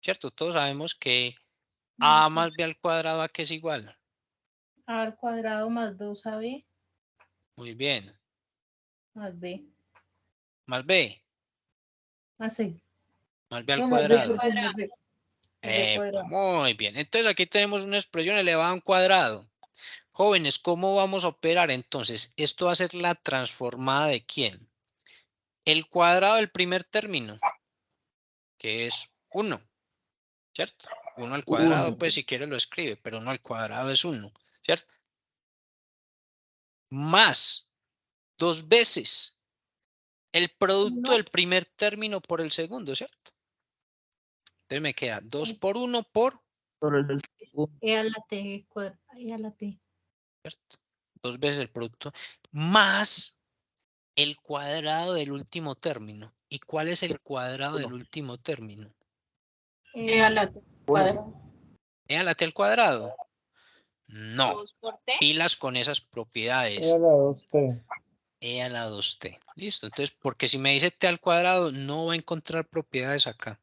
¿cierto? Todos sabemos que a más b al cuadrado, ¿a qué es igual? A al cuadrado más 2ab Muy bien. más b Más b. más c. Más b al No, más b, cuadrado. perdón, más b. Más b cuadrado. Muy bien. Entonces aquí tenemos una expresión elevada a un cuadrado. Jóvenes, ¿cómo vamos a operar entonces? Esto va a ser la transformada de ¿quién? El cuadrado del primer término, que es 1, ¿cierto? 1 al cuadrado, pues si quiere lo escribe, pero 1 al cuadrado es 1, ¿cierto? Más 2 veces el producto del primer término por el segundo, ¿cierto? Entonces me queda 2 por 1 por... E a la t cuadrado. E a la t. ¿cierto? 2 veces el producto más el cuadrado del último término. ¿Y cuál es el cuadrado del último término? E a la t cuadrado. ¿E a la t al cuadrado? No. 2 por t. Pilas con esas propiedades. E a la 2t. E a la 2t. Listo. Entonces, porque si me dice t al cuadrado, no va a encontrar propiedades acá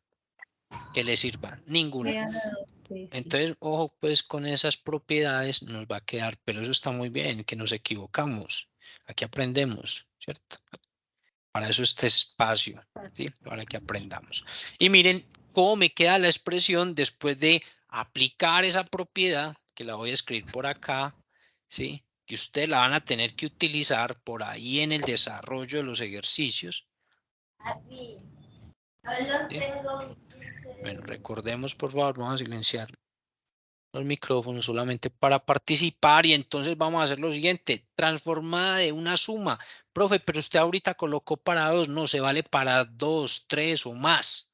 que le sirvan. Ninguna. E a la 2t, sí. Entonces, ojo, pues con esas propiedades nos va a quedar, pero eso está muy bien, que nos equivocamos. Aquí aprendemos, ¿cierto? Para eso este espacio, ¿sí? Para que aprendamos. Y miren cómo me queda la expresión después de aplicar esa propiedad, que la voy a escribir por acá, ¿sí? Que ustedes la van a tener que utilizar por ahí en el desarrollo de los ejercicios. ¿Sí? Bueno, recordemos, por favor, vamos a silenciar los micrófonos solamente para participar y entonces vamos a hacer lo siguiente, transformada de una suma. Profe, pero usted ahorita colocó para 2, no, se vale para 2, 3 o más.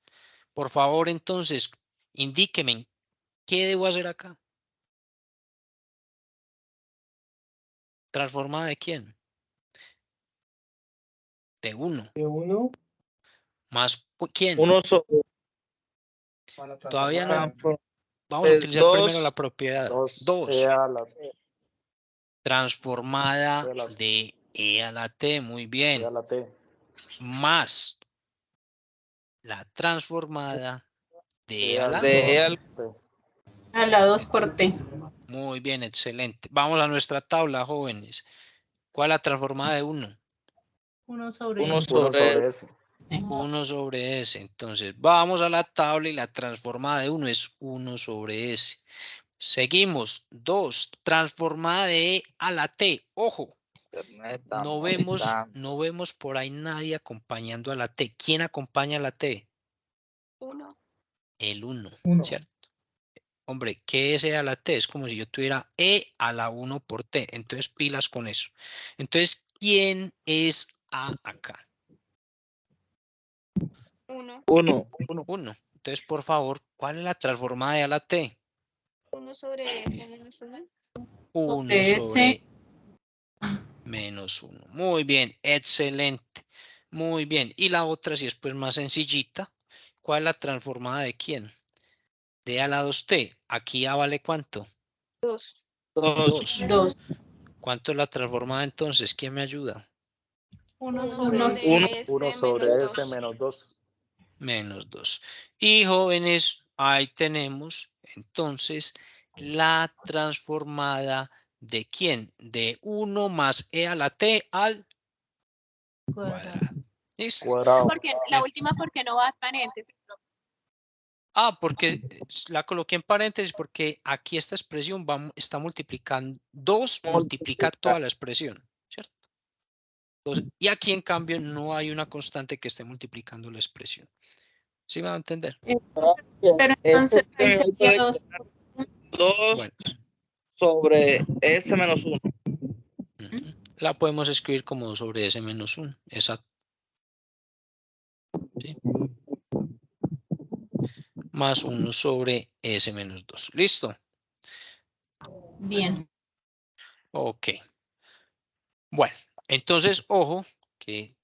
Por favor, entonces, indíqueme, ¿qué debo hacer acá? ¿Transformada de quién? De 1. De 1. ¿Más quién? 1 sobre Todavía no. Vamos a utilizar primero la 2, propiedad. 2 e a la t. Transformada de e a la t, muy bien. E a la t. Más la transformada de e a la De e al t. A la 2 por t. Muy bien, excelente. Vamos a nuestra tabla, jóvenes. ¿Cuál es la transformada de 1? 1 sobre 1 s. sobre s. 1 sobre s. Entonces, vamos a la tabla y la transformada de 1 es 1 sobre s. Seguimos. 2. Transformada de e a la t. Ojo. No vemos por ahí nadie acompañando a la t. ¿Quién acompaña a la t? 1. El 1, 1. ¿cierto? Hombre, ¿qué es e a la t? Es como si yo tuviera e a la 1 por t. Entonces, pilas con eso. Entonces, ¿quién es a acá? 1. 1. 1. Entonces, por favor, ¿cuál es la transformada de a la t? 1 sobre f menos 1. 1 sobre menos 1. Muy bien, excelente. Muy bien. Y la otra, si es pues más sencillita, ¿cuál es la transformada de quién? De a la 2t. Aquí a vale ¿cuánto? 2. 2. ¿Cuánto es la transformada entonces? ¿Quién me ayuda? 1 sobre sobre s. 1 sobre s menos 2. Menos 2. Y jóvenes, ahí tenemos entonces la transformada de quién? De 1 más e a la t al cuadrado. ¿Listo? Cuadrado. Porque la última, porque no va a paréntesis. Porque la coloqué en paréntesis porque aquí esta expresión está multiplicando, 2 multiplica toda la expresión, ¿cierto? Entonces, y aquí en cambio no hay una constante que esté multiplicando la expresión. ¿Sí me va a entender? Pero entonces ahí sería 2. 2 Bueno. sobre S menos 1. La podemos escribir como 2 sobre S menos 1. Exacto. ¿Sí? Más 1 sobre S menos 2. ¿Listo? Bien. Ok. Bueno, entonces, ojo, que,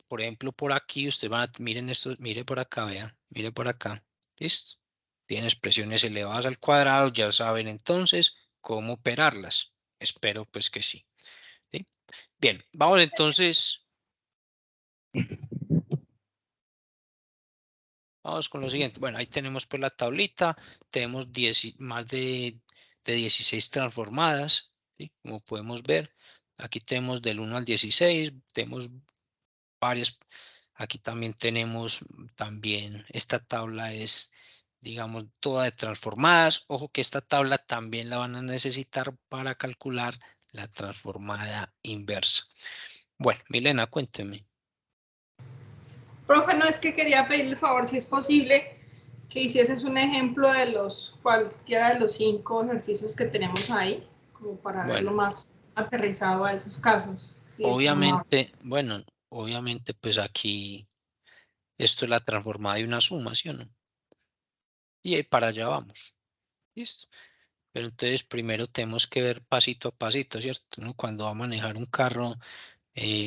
por ejemplo, por aquí, usted va, miren esto, mire por acá, vea, mire por acá. ¿Listo? Tienen expresiones elevadas al cuadrado, ya saben entonces cómo operarlas. Espero pues que sí. ¿Sí? Bien, vamos entonces. Vamos con lo siguiente. Bueno, ahí tenemos pues la tablita. Tenemos más de 16 transformadas. ¿Sí? Como podemos ver, aquí tenemos del 1 al 16. Tenemos varias. Aquí también tenemos esta tabla es, digamos, toda de transformadas. Ojo que esta tabla también la van a necesitar para calcular la transformada inversa. Bueno, Milena, cuénteme. Profe, no, es que quería pedirle el favor, si es posible, que hicieses un ejemplo de cualquiera de los 5 ejercicios que tenemos ahí, como para verlo Bueno, más aterrizado a esos casos. Si es tan amable. obviamente, pues aquí esto es la transformada de una suma, ¿sí o no? Y ahí para allá vamos. ¿Listo? Pero entonces primero tenemos que ver pasito a pasito, ¿cierto? Uno cuando va a manejar un carro,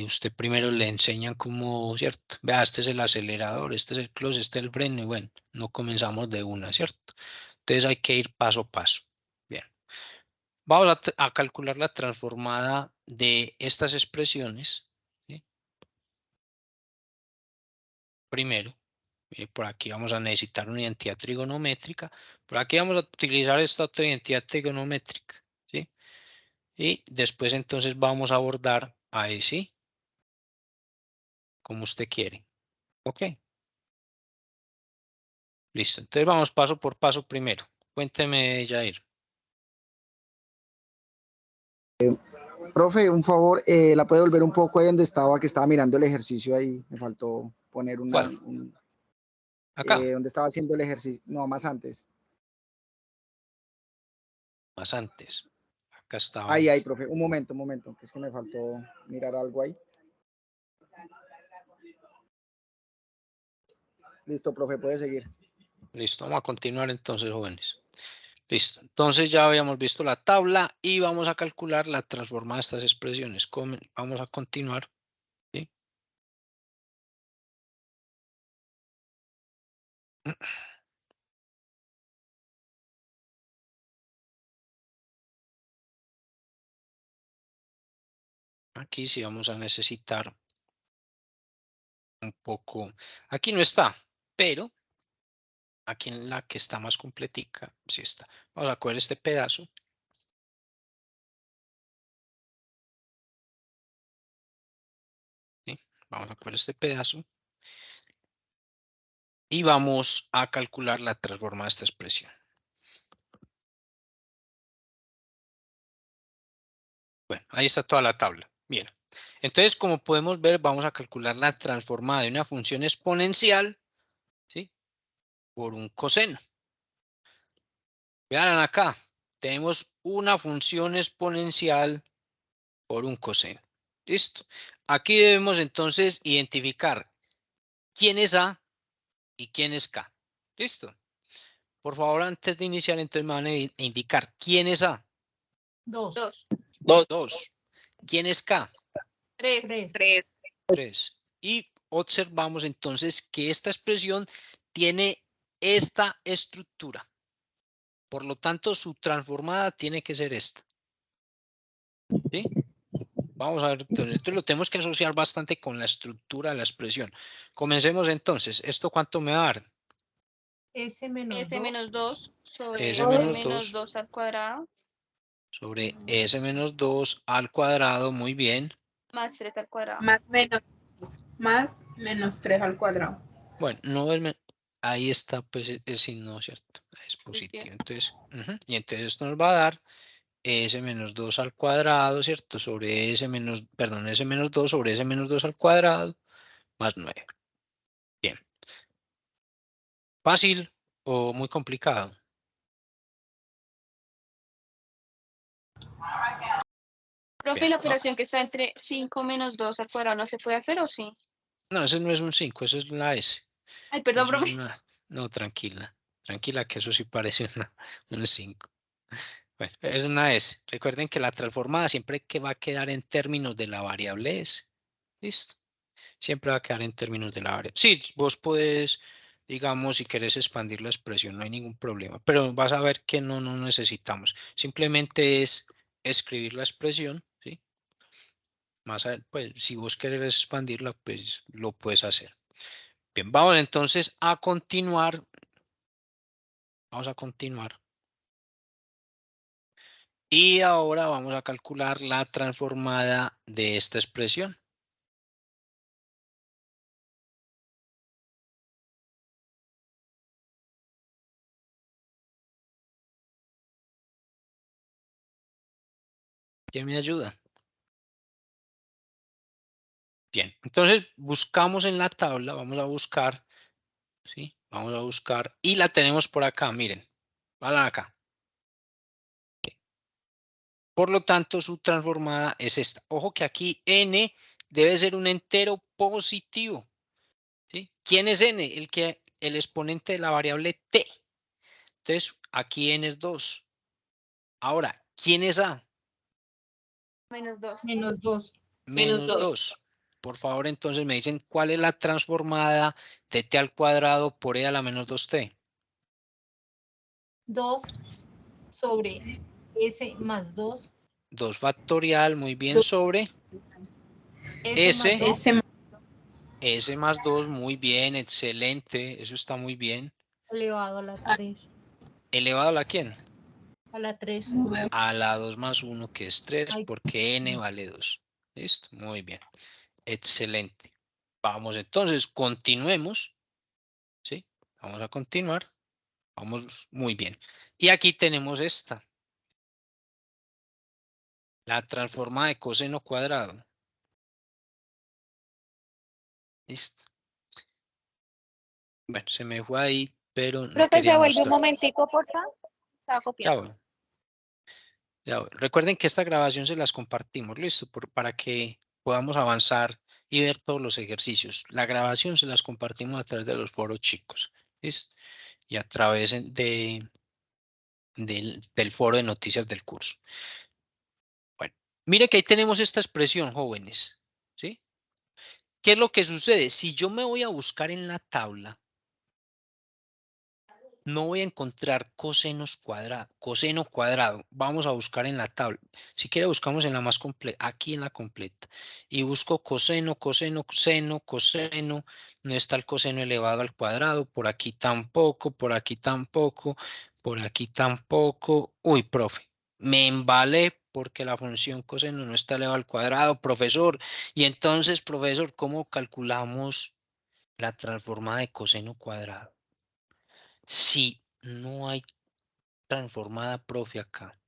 usted primero le enseñan cómo, ¿cierto? Vea, este es el acelerador, este es el clutch, este es el freno, y bueno, no comenzamos de una, ¿cierto? Entonces hay que ir paso a paso. Bien. Vamos a calcular la transformada de estas expresiones, ¿sí? Primero, mire, por aquí vamos a necesitar una identidad trigonométrica. Por aquí vamos a utilizar esta otra identidad trigonométrica, ¿sí? Y después entonces vamos a abordar ahí, ¿sí? Como usted quiere. Ok. Listo. Entonces vamos paso por paso primero. Cuénteme, Jair. Profe, un favor, ¿la puede volver un poco ahí donde estaba, que estaba mirando el ejercicio ahí? Me faltó poner ¿Cuál? Acá. donde estaba haciendo el ejercicio, no, más antes. Más antes. Acá estábamos. Ahí, profe, un momento, que es que me faltó mirar algo ahí. Listo, profe, puede seguir. Listo, vamos a continuar entonces, jóvenes. Listo, entonces ya habíamos visto la tabla y vamos a calcular la transformada de estas expresiones. Vamos a continuar. ¿Sí? Aquí sí vamos a necesitar un poco. Aquí no está, pero aquí en la que está más completica, sí está. Vamos a coger este pedazo. ¿Sí? Vamos a coger este pedazo. Y vamos a calcular la transformada de esta expresión. Bueno, ahí está toda la tabla. Bien. Entonces, como podemos ver, vamos a calcular la transformada de una función exponencial, ¿sí? Por un coseno. Vean acá, tenemos una función exponencial por un coseno. ¿Listo? Aquí debemos entonces identificar quién es A y quién es K. ¿Listo? Por favor, antes de iniciar, entonces me van a indicar quién es A. 2. 2. ¿Quién es K? 3. 3. Y observamos entonces que esta expresión tiene esta estructura. Por lo tanto, su transformada tiene que ser esta. ¿Sí? Vamos a ver, entonces lo tenemos que asociar bastante con la estructura de la expresión. Comencemos entonces. ¿Esto cuánto me va a dar? S menos 2 sobre S S menos menos 2 2 al cuadrado sobre S menos 2 al cuadrado. Muy bien. más 3 al cuadrado. Más menos 3 al cuadrado. Bueno, no es ahí está pues el signo, ¿cierto? Es positivo. Entonces, y entonces esto nos va a dar s menos 2 al cuadrado, ¿cierto? Sobre s menos, perdón, s menos 2 sobre s menos 2 al cuadrado más 9. Bien. ¿Fácil o muy complicado? Profe, Bien. la operación que está entre 5 menos 2 al cuadrado, ¿no se puede hacer o sí? No, ese no es un 5, eso es la S. Ay, perdón, Eso es profe. una... No, tranquila. Tranquila que eso sí parece un 5. Bueno, es una S. Recuerden que la transformada siempre que va a quedar en términos de la variable S. ¿Listo? Siempre va a quedar en términos de la variable. Sí, vos podés, digamos, si querés expandir la expresión, no hay ningún problema. Pero vas a ver que no necesitamos. Simplemente es escribir la expresión, ¿sí? Más pues, si vos querés expandirla, pues lo puedes hacer. Bien, vamos entonces a continuar. Vamos a continuar. Y ahora vamos a calcular la transformada de esta expresión. ¿Quién me ayuda? Bien, entonces buscamos en la tabla, vamos a buscar, ¿sí? Vamos a buscar y la tenemos por acá, miren, van acá. Por lo tanto, su transformada es esta. Ojo que aquí n debe ser un entero positivo, ¿sí? ¿Quién es n? El exponente de la variable t. Entonces, aquí n es 2. Ahora, ¿quién es a? Menos 2. Menos 2. Menos Menos 2. 2. Por favor, entonces me dicen cuál es la transformada de t al cuadrado por e a la menos 2t. 2 sobre S más 2. 2 factorial, muy bien, 2 sobre S más 2. S más 2, muy bien, excelente, eso está muy bien. Elevado a la 3. ¿Elevado a la quién? A la 3. A la 2 más 1, que es 3, Ay. porque n vale 2. ¿Listo? Muy bien. Excelente. Vamos entonces, continuemos. ¿Sí? Vamos a continuar. Vamos muy bien. Y aquí tenemos esta. La transforma de coseno cuadrado. ¿Listo? Bueno, se me fue ahí, pero no Profe, quería se vuelve un mostrar. momentico, por favor. Estaba Ya copiando. voy. Ya voy. Recuerden que esta grabación se las compartimos, ¿listo? Para que podamos avanzar y ver todos los ejercicios. La grabación se las compartimos a través de los foros chicos, ¿listo? Y a través del foro de noticias del curso. Bueno, mire que ahí tenemos esta expresión, jóvenes, ¿sí? ¿Qué es lo que sucede? Si yo me voy a buscar en la tabla, no voy a encontrar coseno cuadrado. Vamos a buscar en la tabla. Si quiere buscamos en la más completa, aquí en la completa. Y busco coseno, coseno, seno, coseno. No está el coseno elevado al cuadrado. Por aquí tampoco, por aquí tampoco, por aquí tampoco. Uy, profe, me embalé porque la función coseno no está elevado al cuadrado, profesor. Y entonces, profesor, ¿cómo calculamos la transformada de coseno cuadrado? Si no hay transformada profe acá,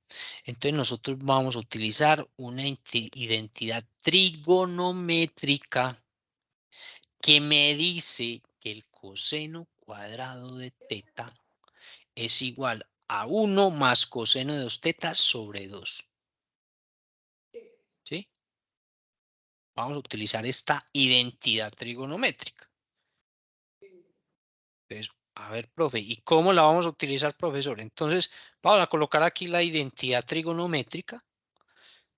entonces nosotros vamos a utilizar una identidad trigonométrica que me dice que el coseno cuadrado de teta es igual a 1 más coseno de 2 teta sobre 2. ¿Sí? Vamos a utilizar esta identidad trigonométrica. Entonces, a ver, profe, ¿y cómo la vamos a utilizar, profesor? Entonces, vamos a colocar aquí la identidad trigonométrica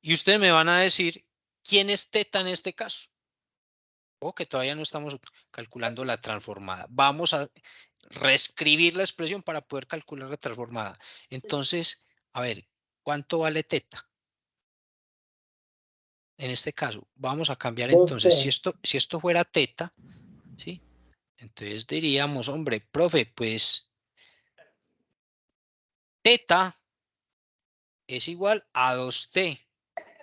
y ustedes me van a decir quién es teta en este caso. O que todavía no estamos calculando la transformada. Vamos a reescribir la expresión para poder calcular la transformada. Entonces, a ver, ¿cuánto vale teta? En este caso, vamos a cambiar entonces, si esto fuera teta, ¿sí? Entonces diríamos, hombre, profe, pues teta es igual a 2t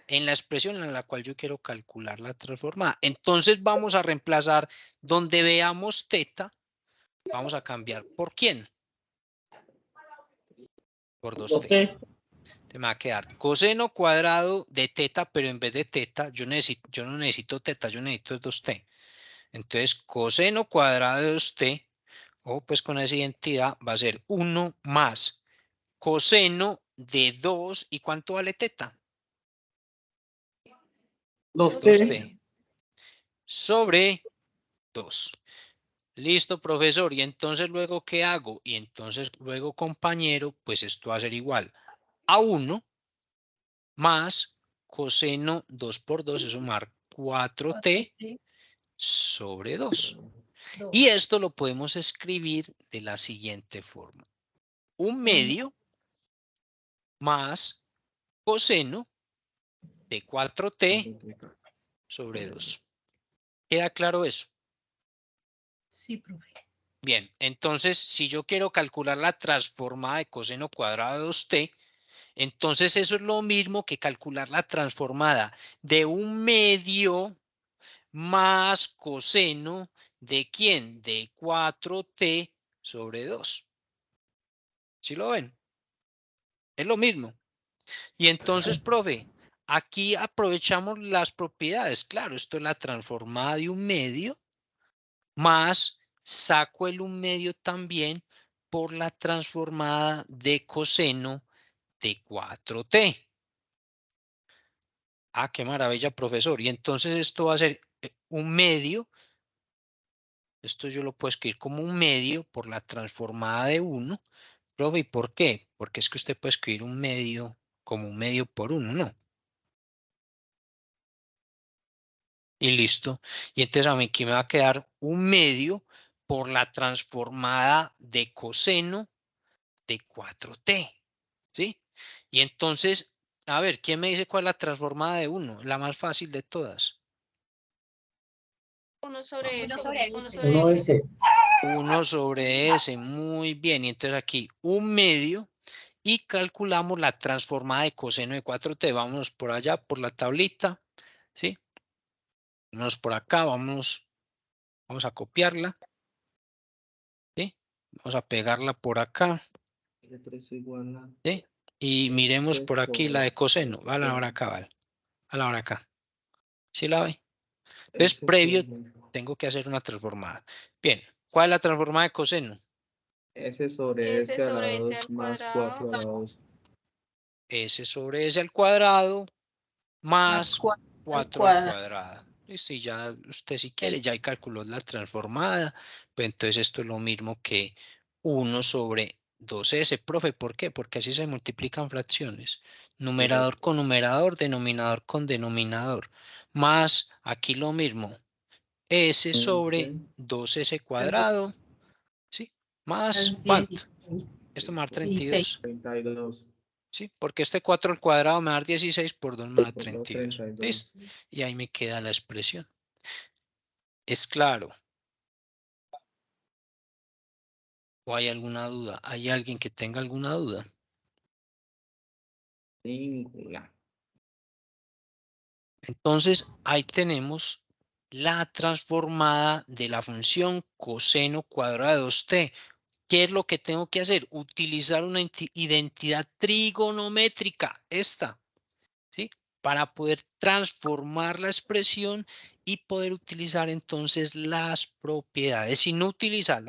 en la expresión en la cual yo quiero calcular la transformada. Entonces vamos a reemplazar donde veamos teta, Vamos a cambiar. ¿Por quién? Por 2t. Usted. Te me va a quedar coseno cuadrado de teta, pero en vez de teta, yo no necesito teta, yo necesito 2t. Entonces, coseno cuadrado de 2t, o pues con esa identidad, va a ser 1 más coseno de 2. ¿Y cuánto vale teta? 2t. Sobre 2. Listo, profesor. Y entonces luego, ¿qué hago? Y entonces luego, compañero, pues esto va a ser igual a 1 más coseno 2 por 2 es sumar 4t sobre 2. Y esto lo podemos escribir de la siguiente forma. 1/2 más coseno de 4t sobre 2. ¿Queda claro eso? Sí, profe. Bien, entonces si yo quiero calcular la transformada de coseno cuadrado de 2t, entonces eso es lo mismo que calcular la transformada de 1/2 más coseno de ¿quién? De 4t sobre 2. ¿Sí lo ven? Es lo mismo. Y entonces, profe, aquí aprovechamos las propiedades. Claro, esto es la transformada de 1/2 más saco el 1/2 también por la transformada de coseno de 4t. Ah, qué maravilla, profesor. Y entonces esto va a ser 1/2. Esto yo lo puedo escribir como 1/2 por la transformada de 1. Profe, ¿y por qué? Porque es que usted puede escribir 1/2 como 1/2 por 1, ¿no? Y listo. Y entonces a mí aquí me va a quedar 1/2 por la transformada de coseno de 4t. ¿Sí? Y entonces, a ver, ¿quién me dice cuál es la transformada de 1? La más fácil de todas. 1 sobre S. 1 sobre Uno S. S. 1 sobre S. Muy bien. Y entonces aquí 1/2 y calculamos la transformada de coseno de 4t. Vámonos por allá, por la tablita. ¿Sí? Vámonos por acá, vamos a copiarla. ¿Sí? Vamos a pegarla por acá. ¿Sí? Y miremos por aquí la de coseno. Va a la hora acá, vale. A la hora acá. ¿Sí la ve? Entonces, previo, tengo que hacer una transformada. Bien, ¿cuál es la transformada de coseno? S sobre S S a la sobre S 2 al más 4 a la cuadrado. 2. S sobre S al cuadrado Más más 4 al 4 al cuadrado. cuadrado. Listo, y ya usted si quiere, ya calculó la transformada. Pues entonces esto es lo mismo que 1 sobre 2S. Profe, ¿por qué? Porque así se multiplican fracciones. Numerador con numerador, denominador con denominador. Más aquí lo mismo. S sobre 2S cuadrado. ¿Sí? Más, ¿cuánto? Esto me va a dar 32. 32. ¿Sí? Porque este 4 al cuadrado me va a dar 16 por 2 me da Por 2, 32. 32. ¿Listo? Y ahí me queda la expresión. ¿Es claro? ¿O hay alguna duda? ¿Hay alguien que tenga alguna duda? Ninguna. Entonces, ahí tenemos la transformada de la función coseno cuadrado de 2t. ¿Qué es lo que tengo que hacer? Utilizar una identidad trigonométrica, esta, ¿sí? Para poder transformar la expresión y poder utilizar entonces las propiedades. Si no utiliza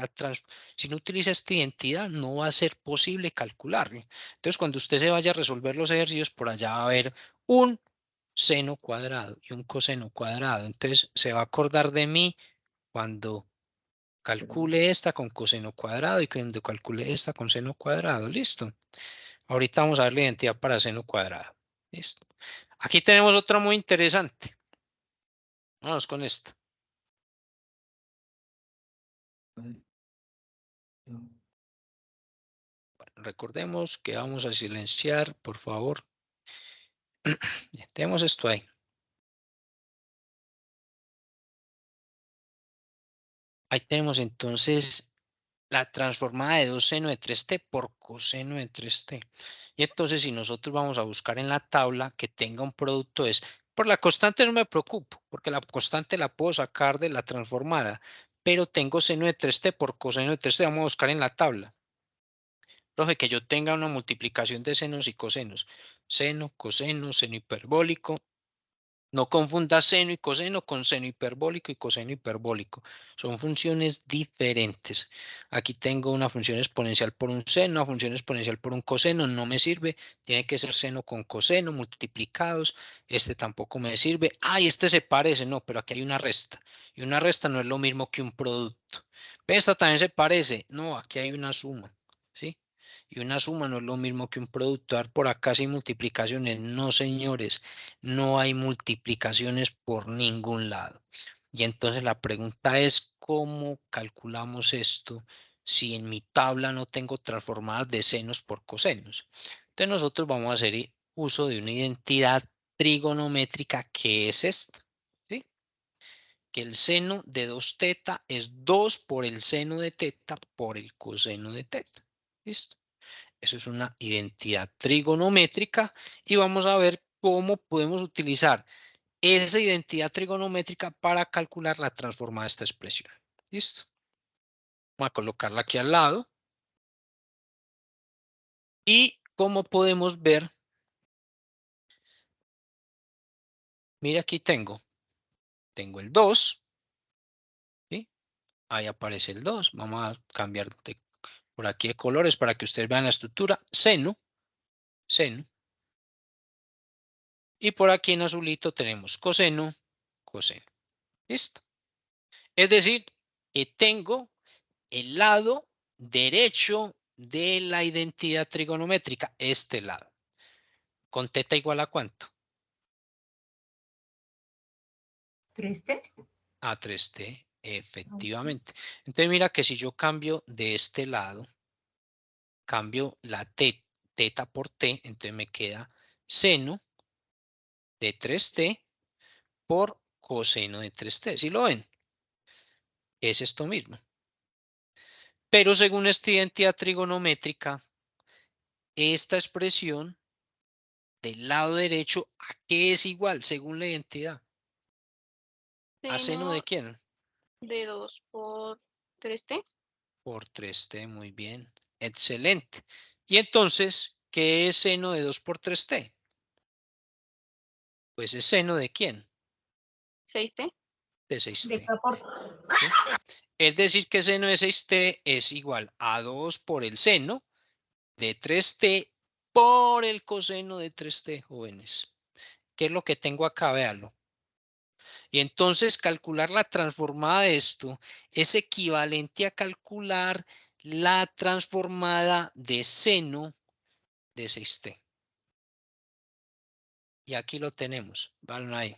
esta identidad, no va a ser posible calcularlo. Entonces, cuando usted se vaya a resolver los ejercicios, por allá va a haber un seno cuadrado y un coseno cuadrado. Entonces, se va a acordar de mí cuando calcule esta con coseno cuadrado y cuando calcule esta con seno cuadrado. ¿Listo? Ahorita vamos a ver la identidad para seno cuadrado. ¿Listo? Aquí tenemos otra muy interesante. Vamos con esta. Bueno, recordemos que vamos a silenciar, por favor. Tenemos esto ahí. Ahí tenemos entonces la transformada de 2 seno de 3t por coseno de 3t. Y entonces si nosotros vamos a buscar en la tabla que tenga un producto es, por la constante no me preocupo, porque la constante la puedo sacar de la transformada, pero tengo seno de 3t por coseno de 3t. Vamos a buscar en la tabla. Profe, que yo tenga una multiplicación de senos y cosenos. Seno, coseno, seno hiperbólico. No confunda seno y coseno con seno hiperbólico y coseno hiperbólico. Son funciones diferentes. Aquí tengo una función exponencial por un seno, una función exponencial por un coseno. No me sirve. Tiene que ser seno con coseno multiplicados. Este tampoco me sirve. Ay, este se parece. No, pero aquí hay una resta. Y una resta no es lo mismo que un producto. Esta también se parece. No, aquí hay una suma. ¿Sí? Y una suma no es lo mismo que un producto. Dar por acá sin multiplicaciones. No, señores. No hay multiplicaciones por ningún lado. Y entonces la pregunta es, ¿cómo calculamos esto si en mi tabla no tengo transformadas de senos por cosenos? Entonces nosotros vamos a hacer uso de una identidad trigonométrica que es esta, ¿sí? Que el seno de 2θ es 2 por el seno de θ por el coseno de θ. ¿Listo? Eso es una identidad trigonométrica y vamos a ver cómo podemos utilizar esa identidad trigonométrica para calcular la transformada de esta expresión. ¿Listo? Vamos a colocarla aquí al lado. Y como podemos ver, mira, aquí tengo el 2. ¿Sí? Ahí aparece el 2. Vamos a cambiar por aquí de colores para que ustedes vean la estructura. Seno. Y por aquí en azulito tenemos coseno, coseno. ¿Listo? Es decir, que tengo el lado derecho de la identidad trigonométrica, este lado. ¿Con θ igual a cuánto? 3T. A 3t, efectivamente. Entonces mira que si yo cambio de este lado, cambio la θ por t, entonces me queda seno de 3t por coseno de 3t. ¿Sí lo ven? Es esto mismo. Pero según esta identidad trigonométrica, esta expresión del lado derecho, ¿a qué es igual según la identidad? ¿A seno de Seno quién? de 2 por 3t. Por 3t, muy bien. Excelente. Y entonces, ¿qué es seno de 2 por 3t? Pues es seno de quién? 6t. De De 6t. K por ¿Sí? Es decir, que seno de 6t es igual a 2 por el seno de 3t por el coseno de 3t, jóvenes. ¿Qué es lo que tengo acá? Véanlo. Y entonces calcular la transformada de esto es equivalente a calcular la transformada de seno de 6t. Y aquí lo tenemos. Van ahí.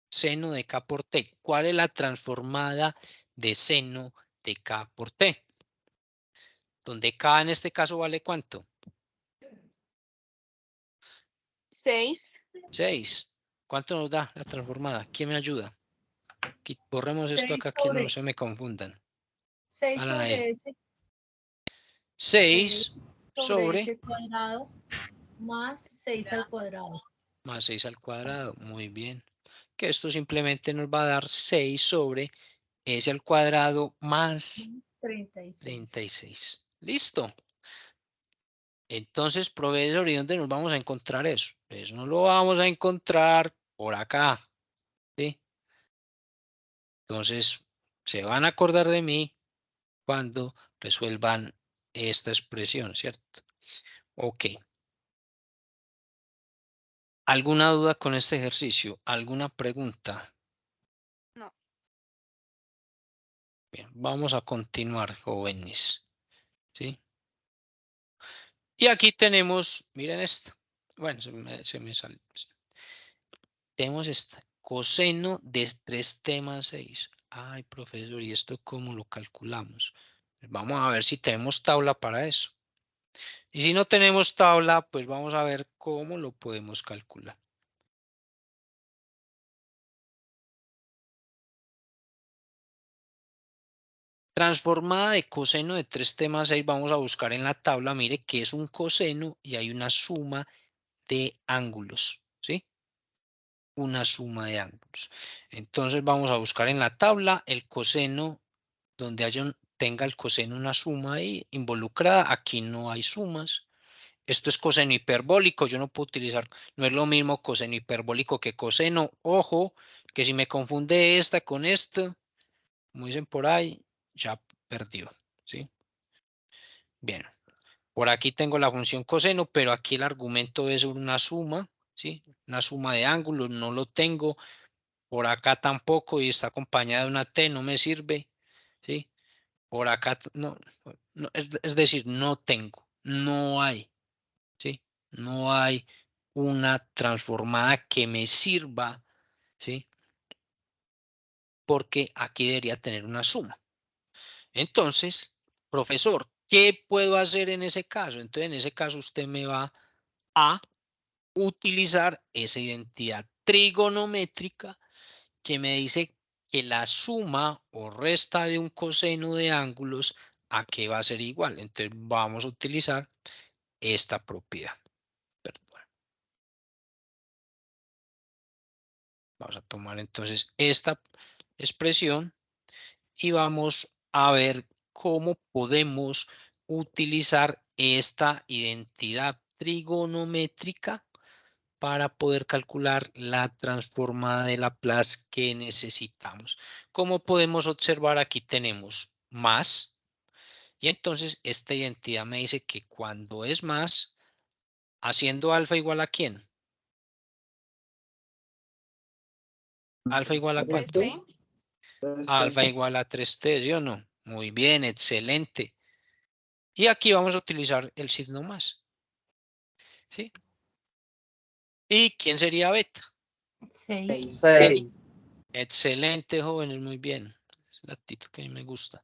Seno de k por t. ¿Cuál es la transformada de seno de k por t? Donde k en este caso vale ¿cuánto? 6. 6. ¿Cuánto nos da la transformada? ¿Quién me ayuda? Borremos esto 6 acá que no sobre, se me confundan. 6 Van ahí. sobre S, 6 sobre sobre S cuadrado más 6 al cuadrado. más 6 al cuadrado. Muy bien. Que esto simplemente nos va a dar 6 sobre S al cuadrado más 36. 36. ¿Listo? Entonces, profesor, ¿y dónde nos vamos a encontrar eso? Pues no lo vamos a encontrar por acá. ¿Sí? Entonces, se van a acordar de mí cuando resuelvan esta expresión, ¿cierto? Ok. ¿Alguna duda con este ejercicio? ¿Alguna pregunta? No. Bien, vamos a continuar, jóvenes. ¿Sí? Y aquí tenemos, miren esto. Bueno, se me salió. Tenemos esta. Coseno de 3t más 6. Ay, profesor, ¿y esto cómo lo calculamos? Vamos a ver si tenemos tabla para eso. Y si no tenemos tabla, pues vamos a ver cómo lo podemos calcular. Transformada de coseno de 3t más 6, vamos a buscar en la tabla, mire que es un coseno y hay una suma de ángulos, ¿sí? una suma de ángulos. Entonces vamos a buscar en la tabla el coseno donde tenga el coseno una suma ahí involucrada. Aquí no hay sumas. Esto es coseno hiperbólico. Yo no puedo utilizar, no es lo mismo coseno hiperbólico que coseno. Ojo, que si me confunde esta con esto, como dicen por ahí, ya perdió. ¿Sí? Bien. Por aquí tengo la función coseno, pero aquí el argumento es una suma, ¿sí? Una suma de ángulos, no lo tengo. Por acá tampoco y está acompañada de una T, no me sirve, ¿sí? Por acá no, es decir, no tengo, no hay, ¿sí? No hay una transformada que me sirva, ¿sí? Porque aquí debería tener una suma. Entonces, profesor, ¿qué puedo hacer en ese caso? Entonces, en ese caso usted me va a utilizar esa identidad trigonométrica que me dice que la suma o resta de un coseno de ángulos a qué va a ser igual. Entonces vamos a utilizar esta propiedad. Perdón. Vamos a tomar entonces esta expresión y vamos a ver cómo podemos utilizar esta identidad trigonométrica para poder calcular la transformada de Laplace que necesitamos. Como podemos observar, aquí tenemos más, y entonces esta identidad me dice que cuando es más, haciendo alfa igual a ¿quién? Alfa igual a cuánto? Alfa igual a 3t, ¿sí o no? Muy bien, excelente. Y aquí vamos a utilizar el signo más. ¿Sí? ¿Y quién sería beta? 6. 6. Excelente, jóvenes, muy bien. Es la actitud que a mí me gusta.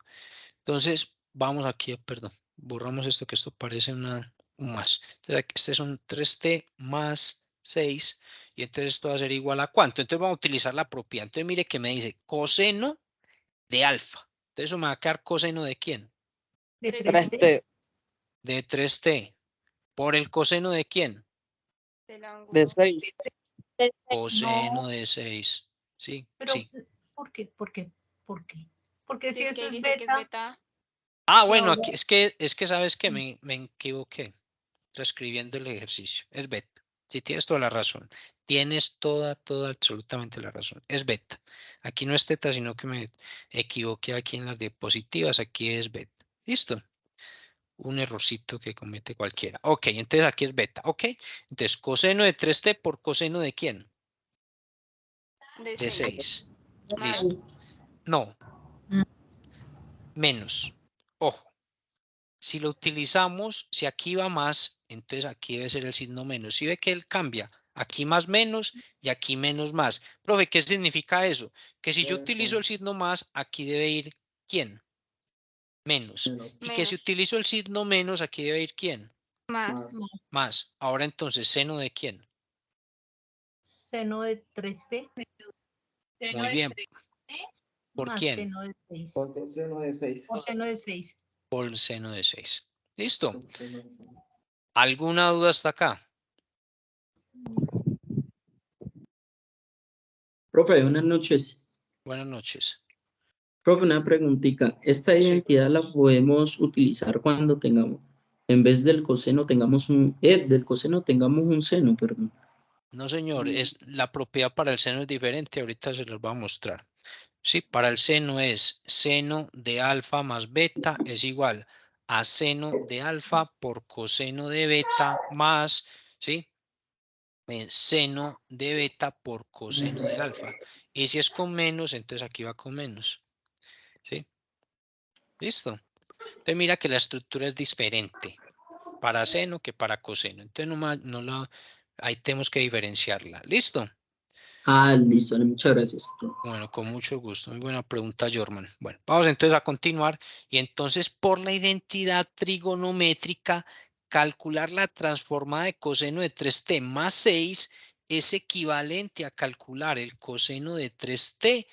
Entonces, vamos aquí, perdón, borramos esto, que esto parece un más. Entonces, aquí, este son 3t más 6, y entonces esto va a ser igual a ¿cuánto? Entonces vamos a utilizar la propiedad. Entonces mire que me dice coseno de alfa. Entonces eso me va a quedar coseno de ¿quién? De 3t. De 3t. ¿Por el coseno de quién? Del ángulo. De 6. Coseno No, de 6. Sí, pero sí. ¿por qué? ¿Por qué? ¿Por qué? Porque si Sí, es eso que es dice que es beta, beta. Ah, y bueno, ahora aquí es que sabes que me equivoqué reescribiendo el ejercicio. Es beta. Sí, tienes toda la razón. Tienes toda, absolutamente la razón. Es beta. Aquí no es teta, sino que me equivoqué aquí en las diapositivas. Aquí es beta. ¿Listo? Un errorcito que comete cualquiera. Ok, entonces aquí es beta. Ok, entonces coseno de 3t por coseno de ¿quién? De De 6. 6. Más. Listo. No, menos. Ojo. Si lo utilizamos, si aquí va más, entonces aquí debe ser el signo menos. Si ve que él cambia, aquí más menos y aquí menos más. Profe, ¿qué significa eso? Que si yo utilizo el signo más, aquí debe ir ¿quién? Menos. Y que si Menos. utilizo el signo menos, aquí debe ir ¿quién? Más. Más. Ahora entonces, ¿seno de quién? seno de 3t Muy bien. ¿Por más quién? seno de 6. Por seno de 6. O seno de 6. Por seno de 6. ¿Listo? ¿Alguna duda hasta acá? Profe, buenas noches. Buenas noches. Profe, una preguntita. ¿Esta Sí. identidad la podemos utilizar cuando tengamos, en vez del coseno, tengamos del coseno tengamos un seno, perdón? No, señor, la propiedad para el seno es diferente. Ahorita se los voy a mostrar. Sí, para el seno es seno de alfa más beta es igual a seno de alfa por coseno de beta más, ¿sí? Seno de beta por coseno de alfa. Y si es con menos, entonces aquí va con menos. ¿Sí? ¿Listo? Entonces mira que la estructura es diferente para seno que para coseno. Entonces ahí tenemos que diferenciarla. ¿Listo? Ah, listo, muchas gracias. Bueno, con mucho gusto. Muy buena pregunta, Jorman. Bueno, vamos entonces a continuar. Y entonces, por la identidad trigonométrica, calcular la transformada de coseno de 3t más 6 es equivalente a calcular el coseno de 3t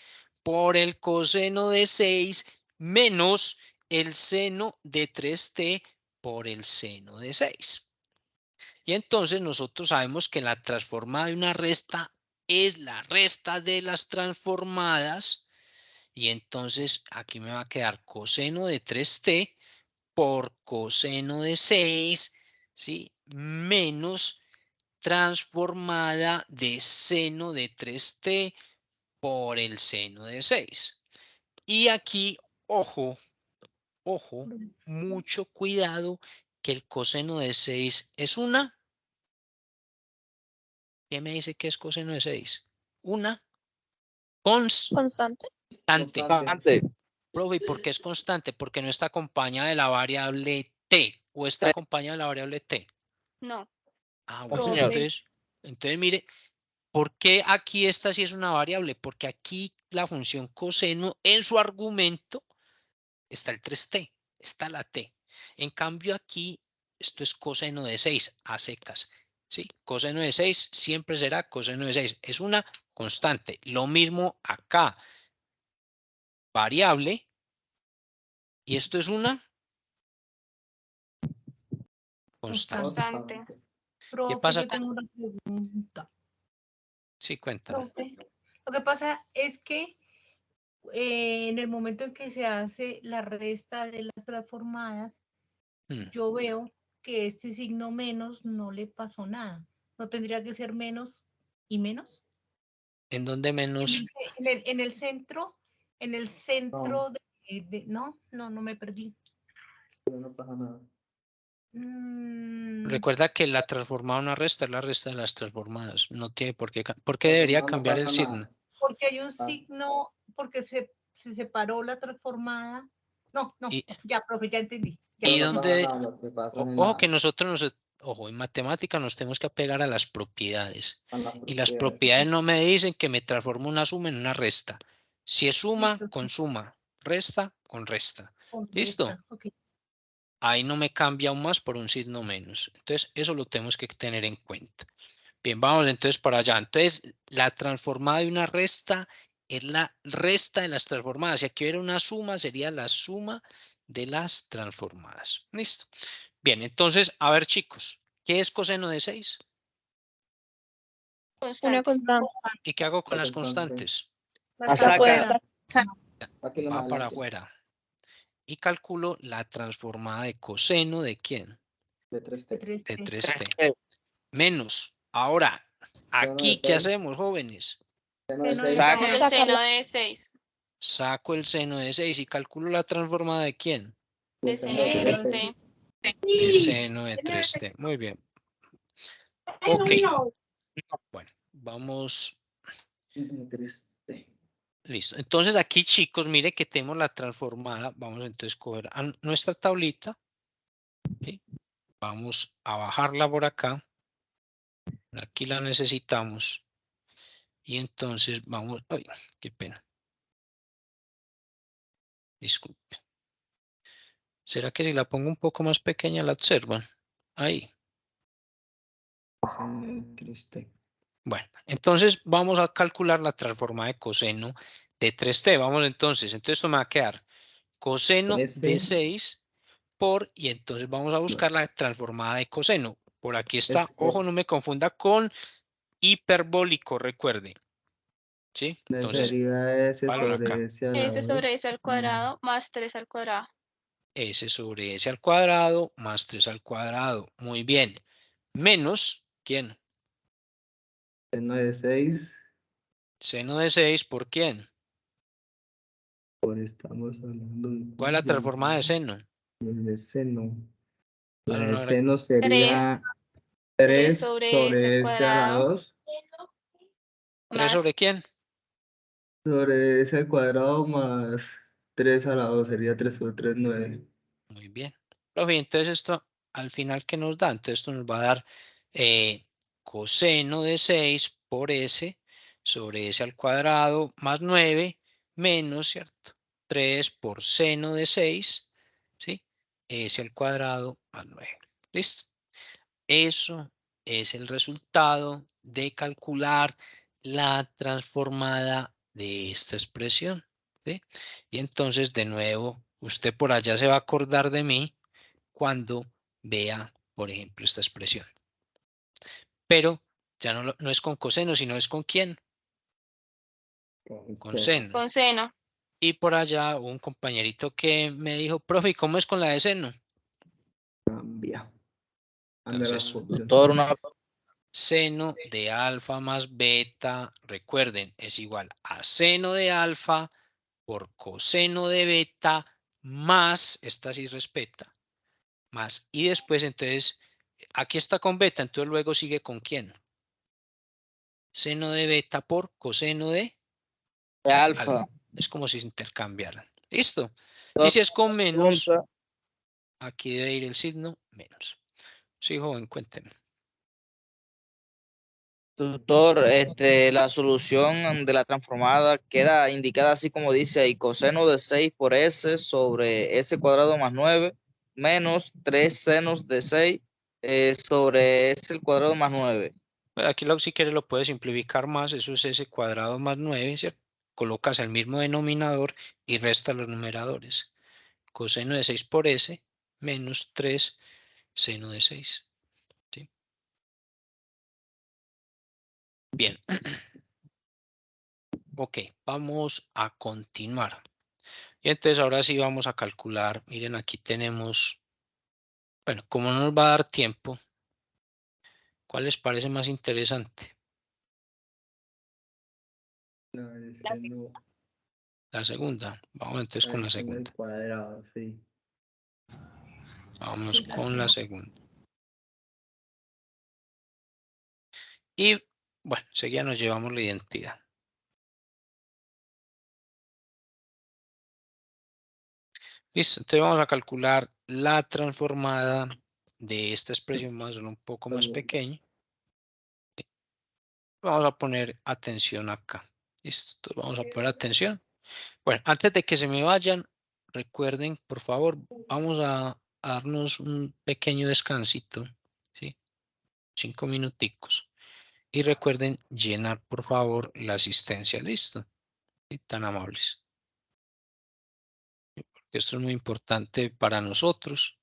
por el coseno de 6 menos el seno de 3t por el seno de 6. Y entonces nosotros sabemos que la transformada de una resta es la resta de las transformadas. Y entonces aquí me va a quedar coseno de 3t por coseno de 6, ¿sí? Menos transformada de seno de 3t por el seno de 6. Y aquí, ojo, mucho cuidado que el coseno de 6 es una. ¿Qué me dice que es coseno de 6? Una Constante. constante. Profe, ¿y por qué es constante? Porque no está acompañada de la variable t. ¿O está acompañada de la variable t? No. Ah, No, bueno, señor. entonces mire, ¿por qué aquí esta sí es una variable? Porque aquí la función coseno en su argumento está el 3t, está la t. En cambio aquí, esto es coseno de 6 a secas. ¿Sí? Coseno de 6 siempre será coseno de 6. Es una constante. Lo mismo acá. Variable. Y esto es una constante. ¿Qué Profe, pasa yo tengo una pregunta. Sí, cuéntame. Profe, lo que pasa es que en el momento en que se hace la resta de las transformadas, yo veo que este signo menos no le pasó nada. ¿No tendría que ser menos y menos? ¿En dónde menos? En el centro de... No me perdí. No pasa nada. Recuerda que la transformada a una resta es la resta de las transformadas. No tiene por qué. ¿Por qué debería cambiar el signo? Porque hay un signo, porque se separó la transformada. No, ya, profe, ya entendí. Ya. ¿Y dónde? Ojo que nada. nosotros ojo, en matemática nos tenemos que apegar a las propiedades. A las Y las propiedades. propiedades no me dicen que me transformo una suma en una resta. Si es suma, Listo. con suma. Resta, con resta. Con ¿Listo? resta, ok. Ahí no me cambia aún más por un signo menos. Entonces, eso lo tenemos que tener en cuenta. Bien, vamos entonces para allá. Entonces, la transformada de una resta es la resta de las transformadas. Si aquí hubiera una suma, sería la suma de las transformadas. Listo. Bien, entonces, a ver, chicos, ¿qué es coseno de 6? Una constante. ¿Y qué hago con las constantes? Las saca. Va para afuera. Y calculo la transformada de coseno de ¿quién? De 3t. De 3t. Menos. Ahora, aquí, ¿qué hacemos, jóvenes? Sacamos el seno de 6. Saco el seno de 6 y calculo la transformada de ¿quién? De seno de 3t. De seno de 3t. Muy bien. Ok. Bueno, vamos. Listo. Entonces aquí, chicos, mire que tenemos la transformada. Vamos entonces a coger a nuestra tablita. ¿Sí? Vamos a bajarla por acá. Aquí la necesitamos. Y entonces vamos. Ay, qué pena. Disculpe. ¿Será que si la pongo un poco más pequeña la observan? Ahí. Bueno, entonces vamos a calcular la transformada de coseno de 3t. Vamos entonces esto me va a quedar coseno de 6 por, y entonces vamos a buscar la transformada de coseno. Por aquí está, ojo, no me confunda con hiperbólico, recuerde. ¿Sí? Entonces, sería S valor sobre acá. S a la S sobre 2. S al cuadrado más 3 al cuadrado. S sobre S al cuadrado más 3 al cuadrado. Muy bien. Menos, ¿quién? Seno de 6. Seno de 6 por quién. Estamos hablando de... ¿Cuál es la transformada de seno? De seno. La Bueno, de no, seno sería 3 sobre S a la 2. ¿3 sobre quién? Sobre S al cuadrado más 3 a la 2 sería 3 sobre 3, 9. Muy bien. Profe, entonces esto al final, ¿qué nos da? Entonces esto nos va a dar coseno de 6 por S sobre S al cuadrado más 9 menos, ¿cierto? 3 por seno de 6, ¿sí? S al cuadrado más 9. ¿Listo? Eso es el resultado de calcular la transformada de esta expresión, ¿sí? Y entonces, de nuevo, usted por allá se va a acordar de mí cuando vea, por ejemplo, esta expresión. Pero Ya no es con coseno, sino es con ¿quién? Con seno. Con seno. Y por allá hubo un compañerito que me dijo, profe, ¿y cómo es con la de seno? Cambia. Entonces, Tutor, una seno de alfa más beta, recuerden, es igual a seno de alfa por coseno de beta más, esta sí respeta, más, y después entonces, aquí está con beta, entonces luego sigue con ¿quién? Seno de beta por coseno de alfa. Es como si se intercambiaran. ¿Listo? Y si es con menos, aquí debe ir el signo menos. Sí, joven, cuénteme. Tutor, la solución de la transformada queda indicada así como dice ahí, coseno de 6 por s sobre s cuadrado más 9 menos 3 senos de 6 sobre s cuadrado más 9. Aquí si quieres lo puedes simplificar más, eso es s cuadrado más 9, ¿cierto? Colocas el mismo denominador y resta los numeradores. Coseno de 6 por s menos 3 seno de 6. ¿Sí? Bien. Ok, vamos a continuar. Y entonces ahora sí vamos a calcular. Miren, aquí tenemos, bueno, como no nos va a dar tiempo, ¿cuál les parece más interesante? La segunda. Vamos entonces con la segunda. Cuadrado, sí. Vamos con la segunda. Y bueno, seguida nos llevamos la identidad. Listo, entonces vamos a calcular la transformada de esta expresión más o un poco más pequeña. Vamos a poner atención acá. Listo, entonces vamos a poner atención. Bueno, antes de que se me vayan, recuerden, por favor, vamos a darnos un pequeño descansito, ¿sí? 5 minuticos. Y recuerden llenar, por favor, la asistencia. Listo. ¿Sí? Tan amables. Esto es muy importante para nosotros.